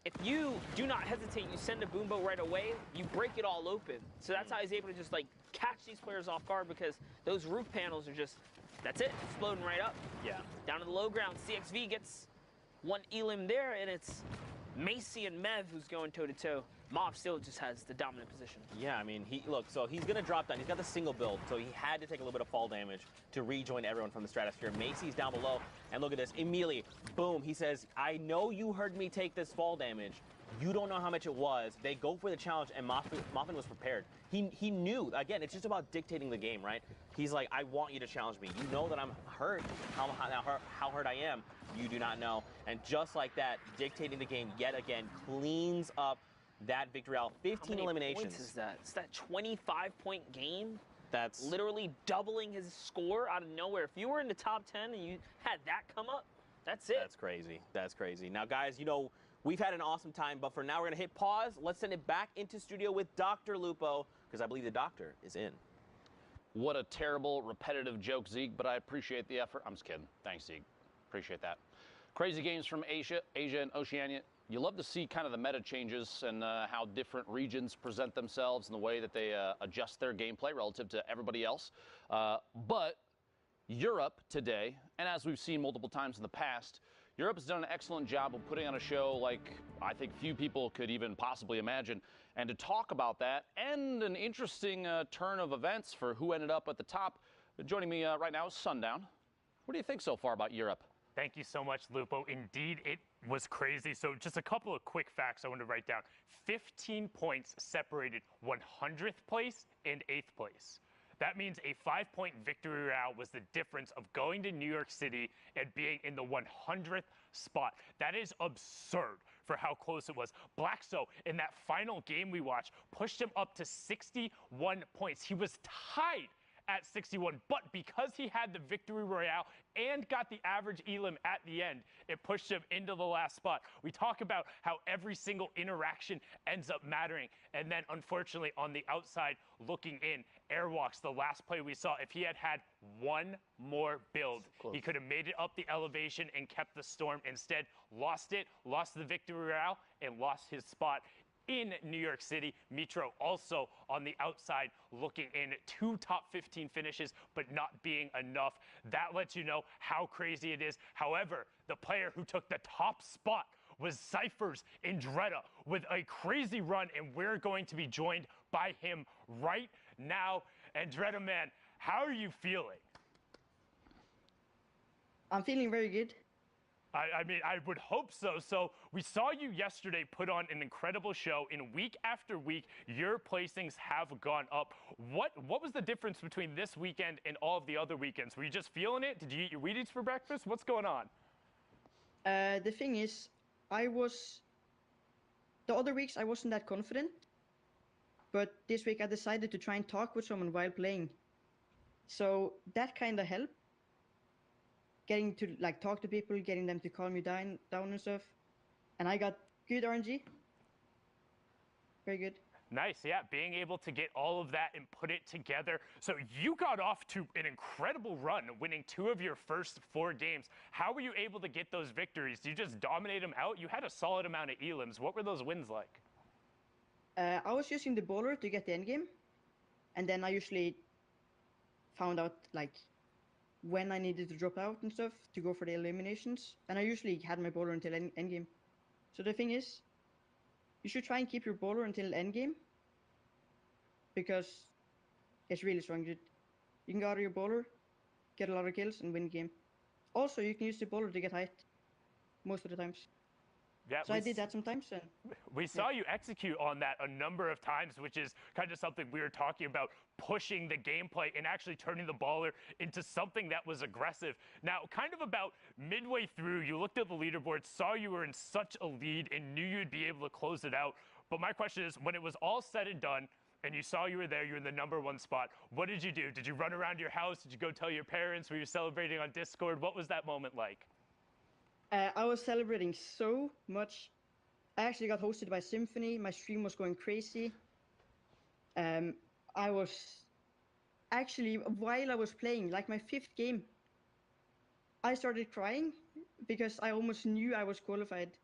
Speaker 11: if you do not hesitate, you send a boombo right away, you break it all open. So that's how he's able to just like catch these players off guard, because those roof panels are just, that's it, exploding right up.
Speaker 4: Yeah.
Speaker 11: Down to the low ground, CXV gets one elim there, and it's Macy and Mev, who's going toe-to-toe. Mob still just has the dominant position.
Speaker 4: Yeah, I mean, so he's going to drop down. He's got the single build, so he had to take a little bit of fall damage to rejoin everyone from the stratosphere. Macy's down below, and look at this. Immediately, boom, he says, I know you heard me take this fall damage. You don't know how much it was. They go for the challenge, and Moffin was prepared. He knew. Again, it's just about dictating the game, right? He's like, I want you to challenge me. You know that I'm hurt, how hurt I am. You do not know. And just like that, dictating the game yet again cleans up that victory out. 15 eliminations.
Speaker 11: Points is that? It's that 25-point game.
Speaker 4: That's
Speaker 11: literally doubling his score out of nowhere. If you were in the top 10 and you had that come up, that's it.
Speaker 4: That's crazy. That's crazy. Now, guys, we've had an awesome time, but for now, we're going to hit pause. Let's send it back into studio with Dr. Lupo, because I believe the doctor is in.
Speaker 2: What a terrible, repetitive joke, Zeke, but I appreciate the effort. I'm just kidding. Thanks, Zeke. Appreciate that. Crazy games from Asia and Oceania. You love to see kind of the meta changes and how different regions present themselves and the way that they adjust their gameplay relative to everybody else. But Europe today, and as we've seen multiple times in the past, Europe has done an excellent job of putting on a show like I think few people could even possibly imagine. And to talk about that and an interesting turn of events for who ended up at the top, joining me right now is Sundown. What do you think so far about Europe?
Speaker 1: Thank you so much, Lupo. Indeed, it was crazy. So just a couple of quick facts I want to write down. 15 points separated 100th place and 8th place. That means a 5-point victory royale was the difference of going to New York City and being in the 100th spot. That is absurd for how close it was. Blackso, in that final game we watched, pushed him up to 61 points. He was tied at 61, but because he had the victory royale and got the average elim at the end, it pushed him into the last spot. We talk about how every single interaction ends up mattering, and then unfortunately on the outside looking in, Airwalks, the last play we saw, if he had had one more build, he could have made it up the elevation and kept the storm. Instead, lost the victory royale, and lost his spot in New York City. Mitro also on the outside looking in, 2 top 15 finishes, but not being enough. That lets you know how crazy it is. However, the player who took the top spot was Cypher's Andretta with a crazy run, and we're going to be joined by him right now. Andretta, man, how are you feeling?
Speaker 12: I'm feeling very good.
Speaker 1: I mean, I would hope so. So we saw you yesterday put on an incredible show. In week after week, your placings have gone up. What was the difference between this weekend and all of the other weekends? Were you just feeling it? Did you eat your Wheaties for breakfast? What's going on?
Speaker 12: The thing is, the other weeks I wasn't that confident, but this week I decided to try and talk with someone while playing. So that kind of helped. Getting to talk to people, getting them to calm you down and stuff. And I got good RNG. Very good.
Speaker 1: Nice, yeah, being able to get all of that and put it together. So you got off to an incredible run, winning 2 of your first 4 games. How were you able to get those victories? Did you just dominate them out? You had a solid amount of elims. What were those wins like?
Speaker 12: I was using the bowler to get the end game. And then I usually found out when I needed to drop out and stuff to go for the eliminations. And I usually had my bowler until end game. So the thing is, you should try and keep your bowler until end game, because it's really strong. You can go out of your bowler, get a lot of kills, and win the game. Also, you can use the bowler to get height most of the times.
Speaker 1: Yeah,
Speaker 12: so I did that sometimes. And
Speaker 1: we saw you execute on that a number of times, which is kind of something we were talking about, pushing the gameplay and actually turning the baller into something that was aggressive. Now, kind of about midway through, you looked at the leaderboard, saw you were in such a lead and knew you'd be able to close it out. But my question is, when it was all said and done, and you saw you were there, you're in the #1 spot, what did you do? Did you run around your house? Did you go tell your parents? Were you celebrating on Discord? What was that moment like?
Speaker 12: I was celebrating so much. I actually got hosted by Symphony. My stream was going crazy. I was actually, while I was playing, like my 5th game, I started crying because I almost knew I was qualified.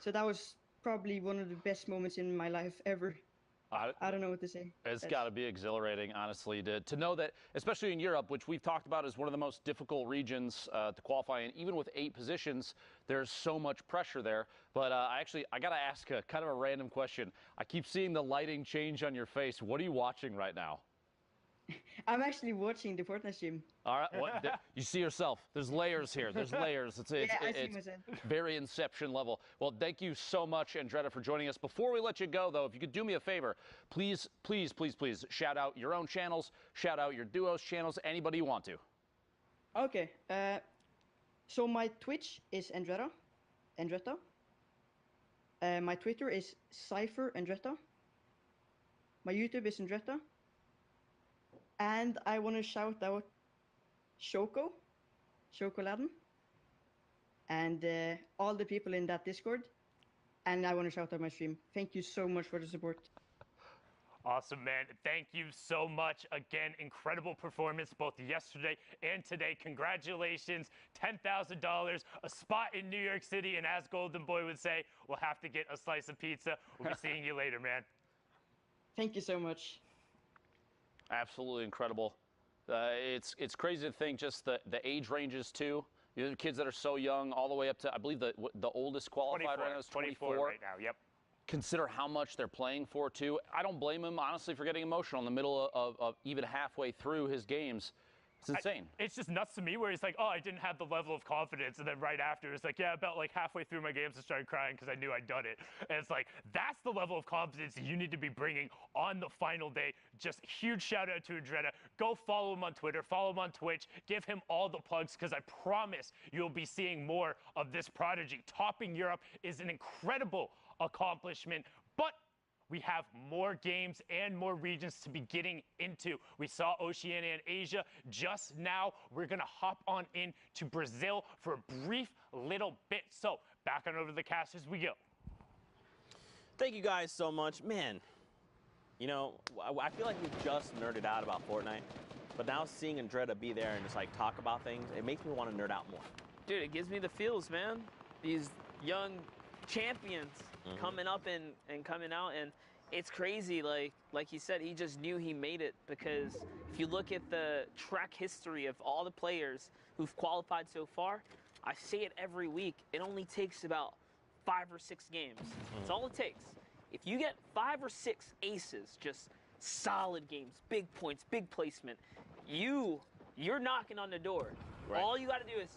Speaker 12: So that was probably one of the best moments in my life ever. I don't know what to say.
Speaker 2: It's got to be exhilarating, honestly, to know that, especially in Europe, which we've talked about as one of the most difficult regions to qualify in, even with 8 positions, there's so much pressure there. But I got to ask a kind of a random question. I keep seeing the lighting change on your face. What are you watching right now?
Speaker 12: I'm actually watching the Fortnite stream.
Speaker 2: All right, you see yourself. There's layers here. There's layers. It's very Inception level. Well, thank you so much, Andretta, for joining us. Before we let you go, though, if you could do me a favor, please, please, please, please shout out your own channels, shout out your duo's channels, anybody you want to.
Speaker 12: Okay. So my Twitch is Andretta. My Twitter is Cypher Andretta. My YouTube is Andretta. And I want to shout out Shoko-Laden, and all the people in that Discord. And I want to shout out my stream. Thank you so much for the support.
Speaker 1: Awesome, man. Thank you so much. Again, incredible performance both yesterday and today. Congratulations. $10,000, a spot in New York City, and as Golden Boy would say, we'll have to get a slice of pizza. We'll be seeing you later, man.
Speaker 12: Thank you so much.
Speaker 2: Absolutely incredible. It's crazy to think just the age ranges too. You know, kids that are so young, all the way up to, I believe the oldest qualified right now is 24
Speaker 1: right now. Yep.
Speaker 2: Consider how much they're playing for too. I don't blame him honestly for getting emotional in the middle of even halfway through his games. It's insane.
Speaker 1: It's just nuts to me where he's like, oh, I didn't have the level of confidence. And then right after, it's like, yeah, about like halfway through my games, I started crying because I knew I'd done it. And it's like, that's the level of confidence you need to be bringing on the final day. Just huge shout out to Andretta. Go follow him on Twitter, follow him on Twitch, give him all the plugs because I promise you'll be seeing more of this prodigy. Topping Europe is an incredible accomplishment, but we have more games and more regions to be getting into. We saw Oceania and Asia just now. We're going to hop on in to Brazil for a brief little bit. So back on over to the cast as we go.
Speaker 4: Thank you guys so much. Man, you know, I feel like we've just nerded out about Fortnite, but now seeing Andretta be there and just like talk about things, it makes me want to nerd out more.
Speaker 11: Dude, it gives me the feels, man. These young champions coming up and coming out, and it's crazy. Like he said, he just knew he made it, because if you look at the track history of all the players who've qualified so far, I say it every week, it only takes about 5 or 6 games. That's all it takes. If you get 5 or 6 aces, just solid games, big points, big placement, you're knocking on the door. Right. All you got to do is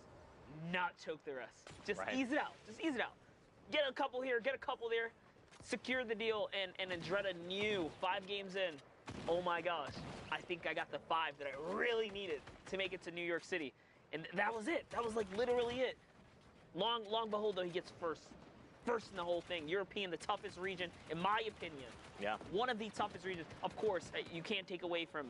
Speaker 11: not choke the rest. Just ease it out. Just ease it out. Get a couple here, get a couple there, secure the deal, and Andretta knew 5 games in, oh my gosh, I think I got the 5 that I really needed to make it to New York City. And that was it. That was like literally it. Long behold, though, he gets first in the whole thing. European, the toughest region, in my opinion.
Speaker 4: Yeah.
Speaker 11: One of the toughest regions. Of course, you can't take away from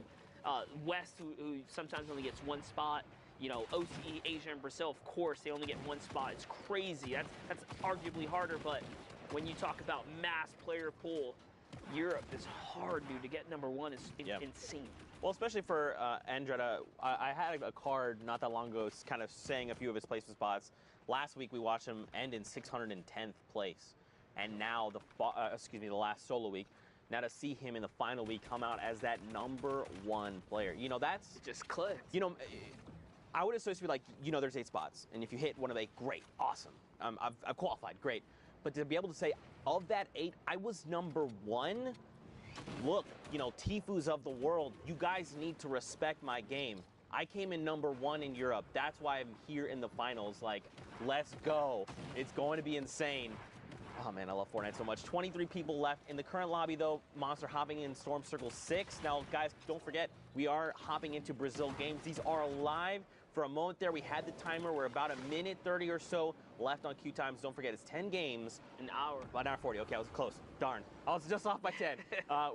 Speaker 11: West, who sometimes only gets 1 spot. You know, OCE, Asia, and Brazil, of course, they only get 1 spot. It's crazy. That's arguably harder, but when you talk about mass player pool, Europe is hard, dude. To get #1 is insane.
Speaker 4: Well, especially for Andretta, I had a card not that long ago kind of saying a few of his placement spots. Last week, we watched him end in 610th place. And now, the last solo week, now to see him in the final week come out as that #1 player. You know, that's...
Speaker 11: It just clicks.
Speaker 4: You know... I would associate like, you know, there's 8 spots, and if you hit one of 8, great, awesome. I've qualified, great. But to be able to say, of that 8, I was #1, look, you know, Tifus of the world, you guys need to respect my game. I came in #1 in Europe. That's why I'm here in the finals. Like, let's go. It's going to be insane. Oh, man, I love Fortnite so much. 23 people left. In the current lobby, though, Monster hopping in Storm Circle 6. Now, guys, don't forget, we are hopping into Brazil games. These are live. For a moment there, we had the timer. We're about 1:30 or so left on queue times. Don't forget, it's 10 games.
Speaker 11: An hour.
Speaker 4: About 1:40. Okay, I was close. Darn. I was just off by 10.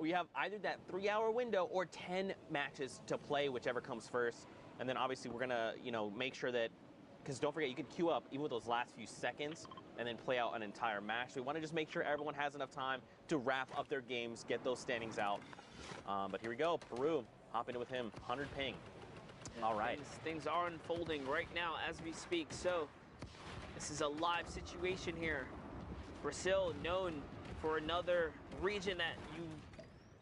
Speaker 4: We have either that 3-hour window or 10 matches to play, whichever comes first. And then, obviously, we're going to, you know, make sure that, because don't forget, you can queue up even with those last few seconds and then play out an entire match. So we want to just make sure everyone has enough time to wrap up their games, get those standings out. But here we go. Peru, hopping in with him. 100 ping. All right.
Speaker 11: Things are unfolding right now as we speak. So this is a live situation here. Brazil, known for another region that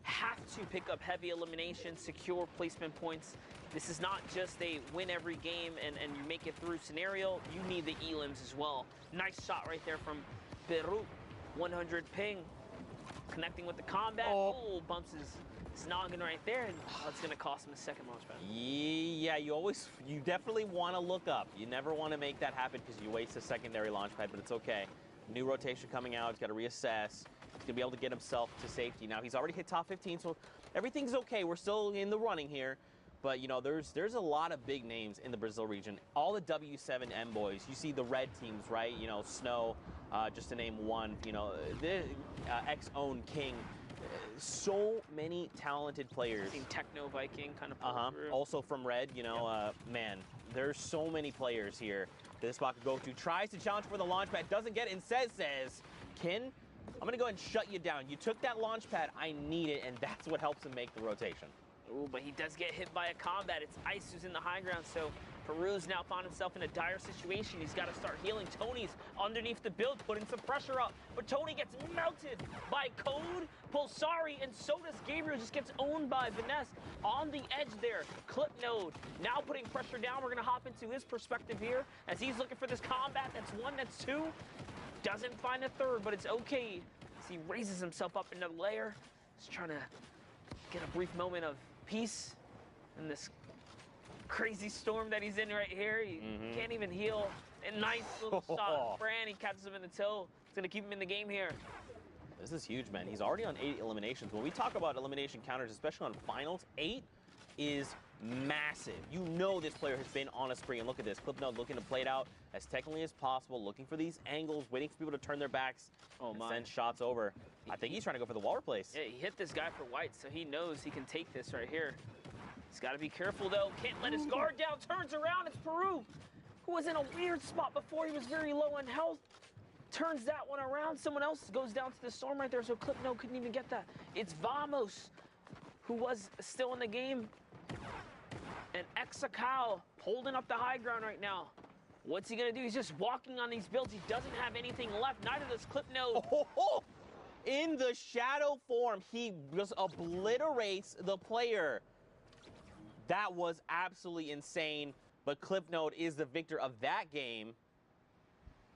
Speaker 11: have to pick up heavy elimination, secure placement points. This is not just a win every game and you make it through scenario. You need the elims as well. Nice shot right there from Peru. 100 ping. Connecting with the combat. Oh, bumps his noggin right there, and it's going to cost him a second launch pad.
Speaker 4: Yeah, you definitely want to look up. You never want to make that happen because you waste a secondary launch pad, but it's okay. New rotation coming out. He's got to reassess. He's going to be able to get himself to safety. Now, he's already hit top 15, so everything's okay. We're still in the running here. But, you know, there's a lot of big names in the Brazil region. All the W7M boys. You see the red teams, right? You know, Snow, just to name one. You know, the X-Own King. So many talented players.
Speaker 11: Seen Techno Viking kind of pull through.
Speaker 4: Also from red, you know, man, there's so many players here that this spot could go to. Tries to challenge for the launch pad, doesn't get it, and says, Kin, I'm going to go ahead and shut you down. You took that launch pad, I need it, and that's what helps him make the rotation.
Speaker 11: Ooh, but he does get hit by a combat. It's Ice who's in the high ground, so Peru's now found himself in a dire situation. He's got to start healing. Tony's underneath the build, putting some pressure up, but Tony gets melted by Code, Pulsari, and so does Gabriel. Just gets owned by Vanessa on the edge there. Clip Node now putting pressure down. We're going to hop into his perspective here as he's looking for this combat. That's one, that's two. Doesn't find a third, but it's okay as he raises himself up into the layer. He's trying to get a brief moment of peace in this crazy storm that he's in right here. He can't even heal. A nice little shot. Fran, he catches him in the toe. It's going to keep him in the game here.
Speaker 4: This is huge, man. He's already on 8 eliminations. When we talk about elimination counters, especially on finals, 8 is massive. You know this player has been on a spree. And look at this. Clipnote looking to play it out as technically as possible, looking for these angles, waiting for people to turn their backs and send shots over. I think he's trying to go for the wall replace.
Speaker 11: Yeah, he hit this guy for white, so he knows he can take this right here. He's got to be careful, though. Can't let his guard down. Turns around. It's Peru, who was in a weird spot before. He was very low on health. Turns that one around. Someone else goes down to the storm right there, so Clipno couldn't even get that. It's Vamos, who was still in the game. And Exakao holding up the high ground right now. What's he going to do? He's just walking on these builds. He doesn't have anything left. Neither does Clipno.
Speaker 4: In the shadow form, he just obliterates the player. That was absolutely insane. But Clipnote is the victor of that game.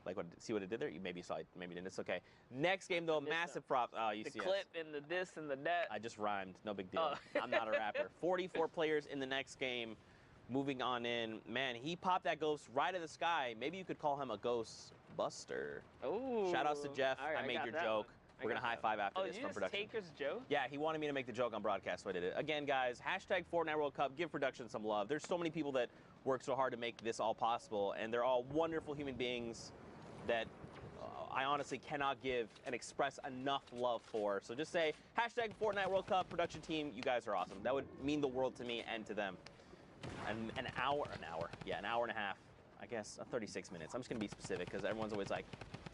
Speaker 4: Like, see what it did there? You maybe saw it, maybe didn't. It's okay. Next game, though, massive prop. Oh, you see
Speaker 11: the clip and the this and the that.
Speaker 4: I just rhymed. No big deal. I'm not a rapper. 44 players in the next game. Moving on in. Man, he popped that ghost right in the sky. Maybe you could call him a ghost buster.
Speaker 11: Oh.
Speaker 4: Shout outs to Jeff.
Speaker 11: Right,
Speaker 4: I made your joke. We're going to high five after this from production.
Speaker 11: Oh, did you just take his joke?
Speaker 4: Yeah, he wanted me to make the joke on broadcast, so I did it. Again, guys, hashtag Fortnite World Cup. Give production some love. There's so many people that work so hard to make this all possible, and they're all wonderful human beings that I honestly cannot give and express enough love for. So just say, hashtag Fortnite World Cup production team. You guys are awesome. That would mean the world to me and to them. And an hour and a half. I guess 36 minutes. I'm just going to be specific because everyone's always like,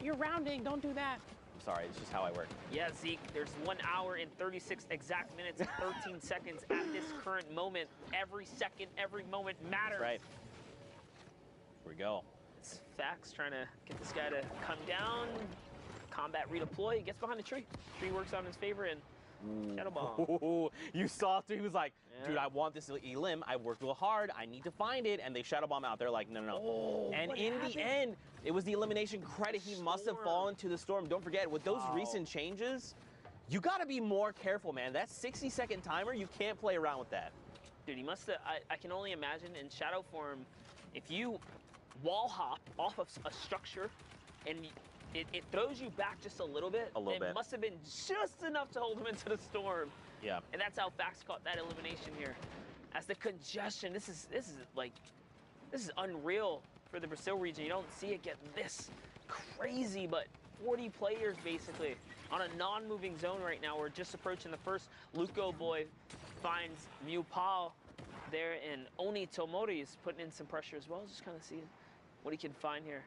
Speaker 4: you're rounding, don't do that. I'm sorry, it's just how I work.
Speaker 11: Yeah, Zeke, there's 1 hour and 36 exact minutes and 13 seconds at this current moment. Every second, every moment matters.
Speaker 4: That's right. Here we go.
Speaker 11: It's Fax trying to get this guy to come down. Combat redeploy. He gets behind the tree. Tree works out in his favor and shadow bomb.
Speaker 4: You saw it too. He was like, dude, I want this elim. I worked real hard. I need to find it. And they shadow bomb out. They're like, no. And in the end, it was the elimination credit. He must have fallen to the storm. Don't forget, with those recent changes, you got to be more careful, man. That 60-second timer, you can't play around with that.
Speaker 11: Dude, he must have, I can only imagine in shadow form, if you wall hop off of a structure and it throws you back just a little bit. It must have been just enough to hold him into the storm.
Speaker 4: Yeah.
Speaker 11: And that's how Fax caught that elimination here. As the congestion, this is unreal for the Brazil region. You don't see it get this crazy, but 40 players basically on a non-moving zone right now. We're just approaching the first. Luco Boy finds Mew Pao there, and Oni Tomori is putting in some pressure as well. Just kind of seeing what he can find here.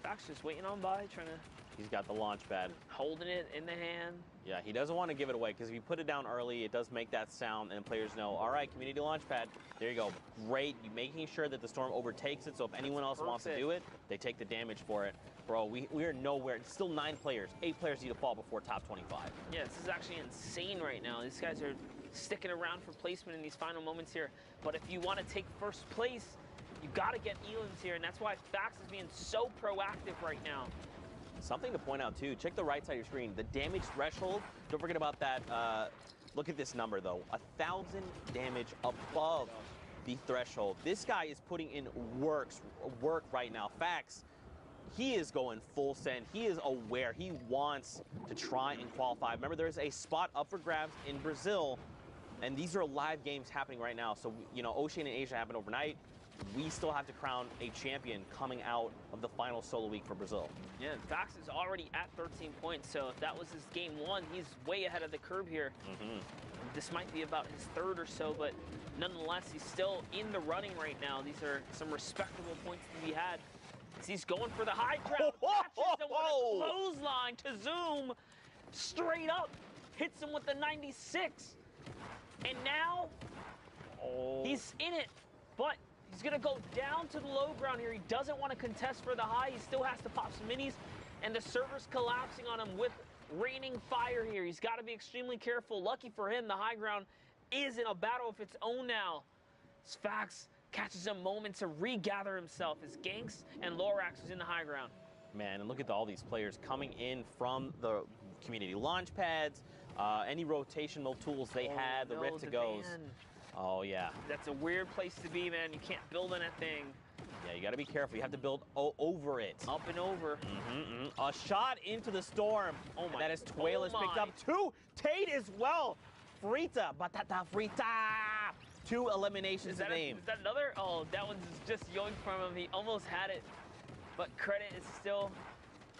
Speaker 11: Fax just waiting on by, trying to...
Speaker 4: He's got the launch pad.
Speaker 11: Holding it in the hand.
Speaker 4: Yeah, he doesn't want to give it away because if you put it down early, it does make that sound and players know, all right, community launch pad, there you go. Great, you making sure that the storm overtakes it, so if anyone else wants to do it, they take the damage for it. Bro, we are nowhere. It's still 9 players. 8 players need to fall before top 25.
Speaker 11: Yeah, this is actually insane right now. These guys are sticking around for placement in these final moments here. But if you want to take first place, you got to get Elans here, and that's why Fax is being so proactive right now.
Speaker 4: Something to point out, too, check the right side of your screen. The damage threshold, don't forget about that. Look at this number, though. 1,000 damage above the threshold. This guy is putting in work right now. Fax, he is going full send. He is aware. He wants to try and qualify. Remember, there's a spot up for grabs in Brazil, and these are live games happening right now. So, you know, Oceania and Asia happened overnight. We still have to crown a champion coming out of the final solo week for Brazil.
Speaker 11: Yeah, Fax is already at 13 points, so if that was his game 1, he's way ahead of the curve here. This might be about his 3rd or so, but nonetheless, he's still in the running right now. These are some respectable points to be had. He's going for the high ground, catches him with a clothesline to Zoom, straight up, hits him with the 96. And now, he's in it, but he's going to go down to the low ground here. He doesn't want to contest for the high. He still has to pop some minis, and the server's collapsing on him with raining fire here. He's got to be extremely careful. Lucky for him, the high ground is in a battle of its own now. Fax catches a moment to regather himself as Ganks and Lorax is in the high ground.
Speaker 4: Man, and look at all these players coming in from the community launch pads, any rotational tools they had, the Rift to goes. Oh, yeah.
Speaker 11: That's a weird place to be, man. You can't build anything.
Speaker 4: Yeah, you got to be careful. You have to build over it.
Speaker 11: Up and over.
Speaker 4: A shot into the storm. Oh, my. And that is Tuela's picked up 2. Tate as well. Frita. Batata Frita. 2 eliminations to name.
Speaker 11: Is that another? Oh, that one's just yoinked from him. He almost had it. But credit is still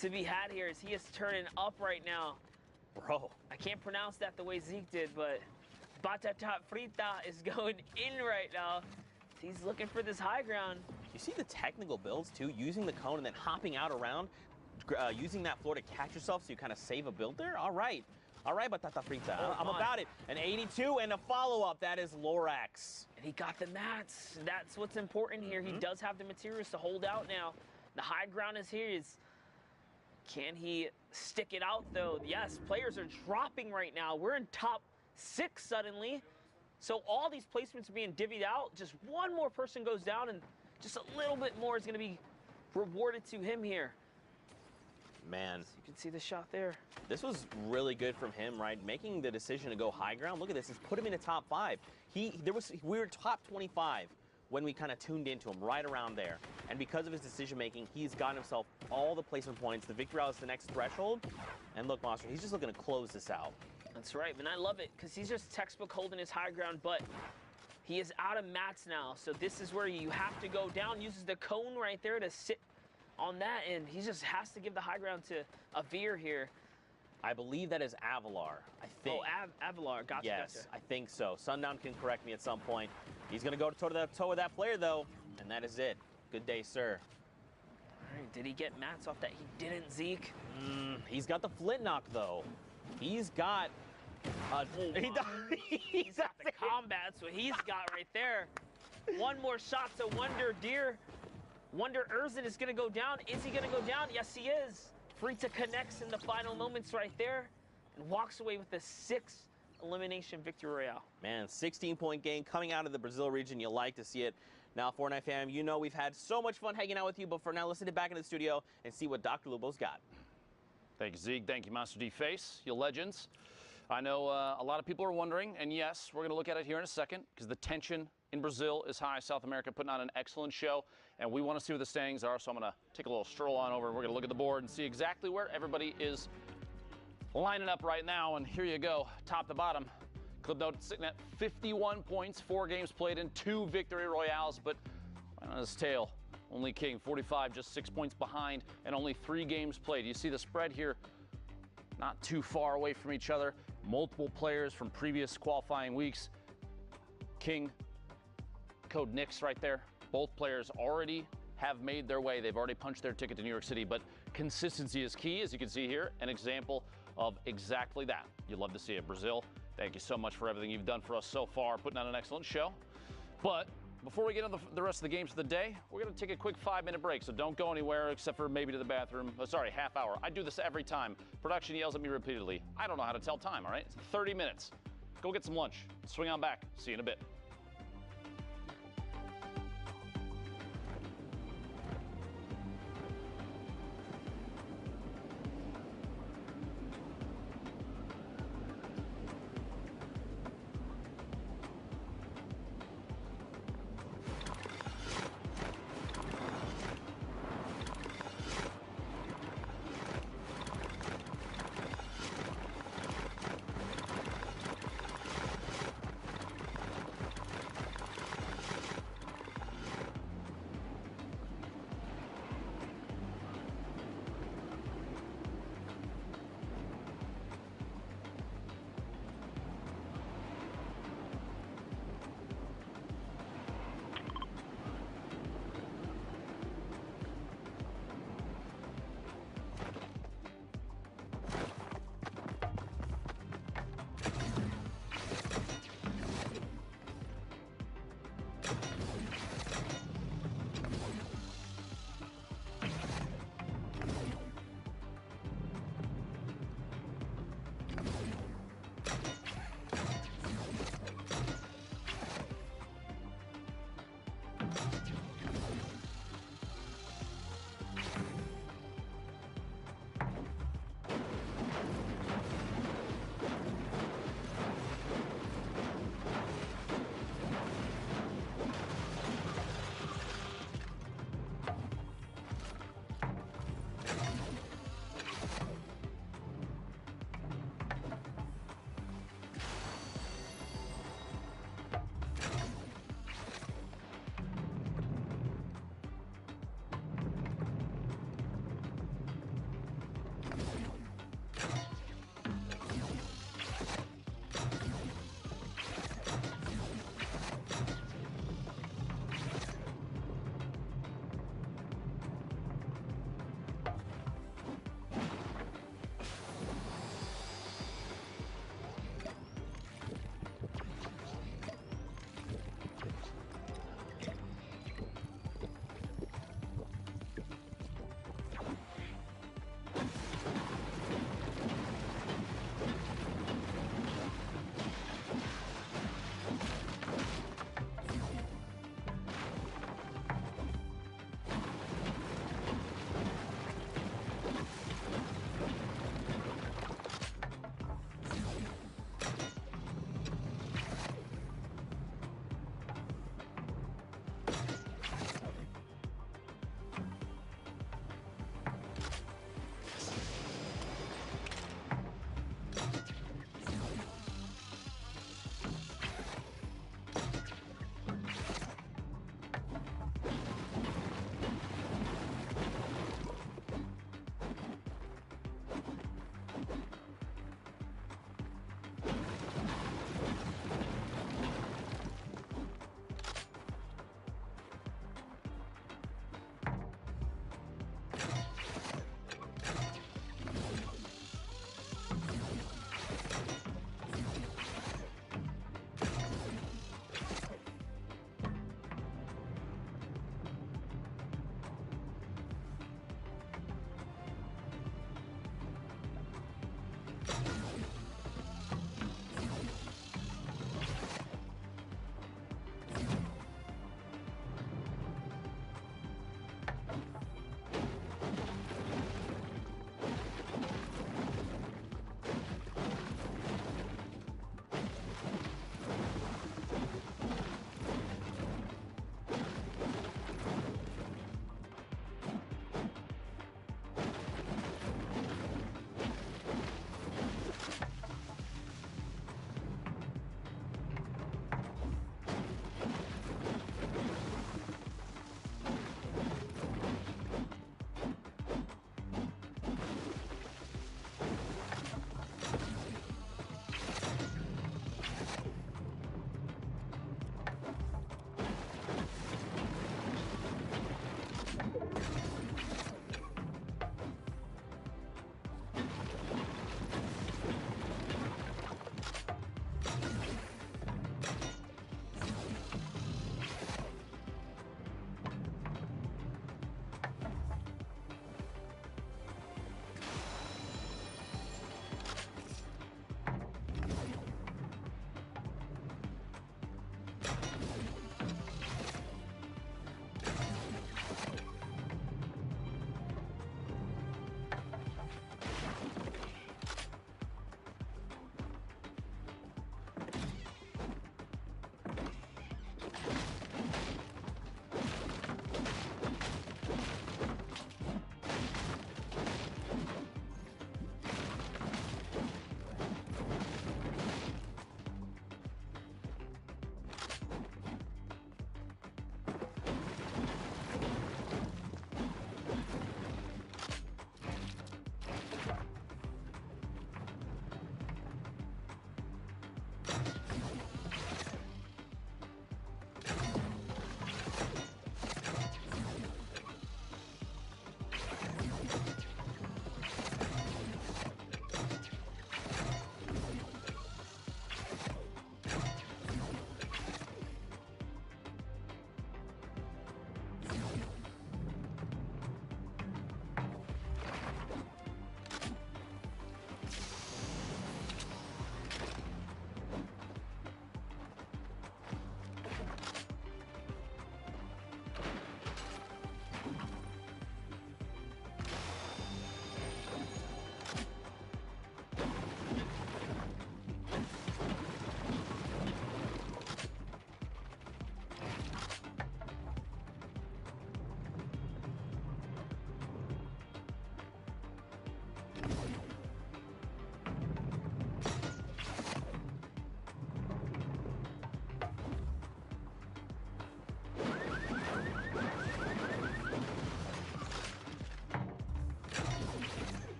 Speaker 11: to be had here as he is turning up right now.
Speaker 4: Bro.
Speaker 11: I can't pronounce that the way Zeke did, but Batata Frita is going in right now. He's looking for this high ground.
Speaker 4: You see the technical builds, too? Using the cone and then hopping out around, using that floor to catch yourself so you kind of save a build there? All right. All right, Batata Frita. I'm about it. An 82 and a follow-up. That is Lorax.
Speaker 11: And he got the mats. That's what's important here. He does have the materials to hold out now. The high ground is here. Can he stick it out, though? Yes, players are dropping right now. We're in top 6 suddenly. So all these placements are being divvied out. Just one more person goes down, and just a little bit more is going to be rewarded to him here.
Speaker 4: Man.
Speaker 11: So you can see the shot there.
Speaker 4: This was really good from him, right? Making the decision to go high ground. Look at this. It's put him in the top 5. We were top 25 when we kind of tuned into him, right around there. And because of his decision-making, he's gotten himself all the placement points. The victory route is the next threshold. And look, Monster, he's just looking to close this out.
Speaker 11: That's right, and I love it because he's just textbook holding his high ground, but he is out of mats now. So this is where you have to go down, uses the cone right there to sit on that, and he just has to give the high ground to Avir here.
Speaker 4: I believe that is Avalar, I think.
Speaker 11: Oh, Avalar, gotcha,
Speaker 4: yes,
Speaker 11: gotcha.
Speaker 4: I think so. Sundown can correct me at some point. He's going to go toe-to-toe with that player, though, and that is it. Good day, sir.
Speaker 11: All right, did he get mats off that? He didn't, Zeke.
Speaker 4: He's got the flint knock, though. He's got...
Speaker 11: he's got the combat, so he's got right there. One more shot to Wonder Urzen is going to go down. Is he going to go down? Yes, he is. Frita connects in the final moments right there and walks away with a 6 elimination victory royale.
Speaker 4: Man, 16-point game coming out of the Brazil region. You like to see it. Now, Fortnite fam, you know we've had so much fun hanging out with you, but for now, let's sit back in the studio and see what Dr. Lubo's got.
Speaker 2: Thank you, Zeke. Thank you, Monster D Face, you legends. I know a lot of people are wondering, and yes, we're going to look at it here in a second because the tension in Brazil is high. South America putting on an excellent show, and we want to see what the standings are, so I'm going to take a little stroll on over. We're going to look at the board and see exactly where everybody is lining up right now, and here you go, top to bottom. Club Note sitting at 51 points, 4 games played in 2 victory royales, but right on his tail, only King, 45, just 6 points behind, and only 3 games played. You see the spread here, not too far away from each other. Multiple players from previous qualifying weeks. King, Code Nix right there. Both players already have made their way. They've already punched their ticket to New York City, but consistency is key, as you can see here, an example of exactly that. You'd love to see it. Brazil, thank you so much for everything you've done for us so far, putting on an excellent show. But before we get into the rest of the games of the day, we're going to take a quick 5-minute break, so don't go anywhere except for maybe to the bathroom. Oh, sorry, half hour. I do this every time. Production yells at me repeatedly. I don't know how to tell time, all right? It's 30 minutes. Go get some lunch. Swing on back. See you in a bit.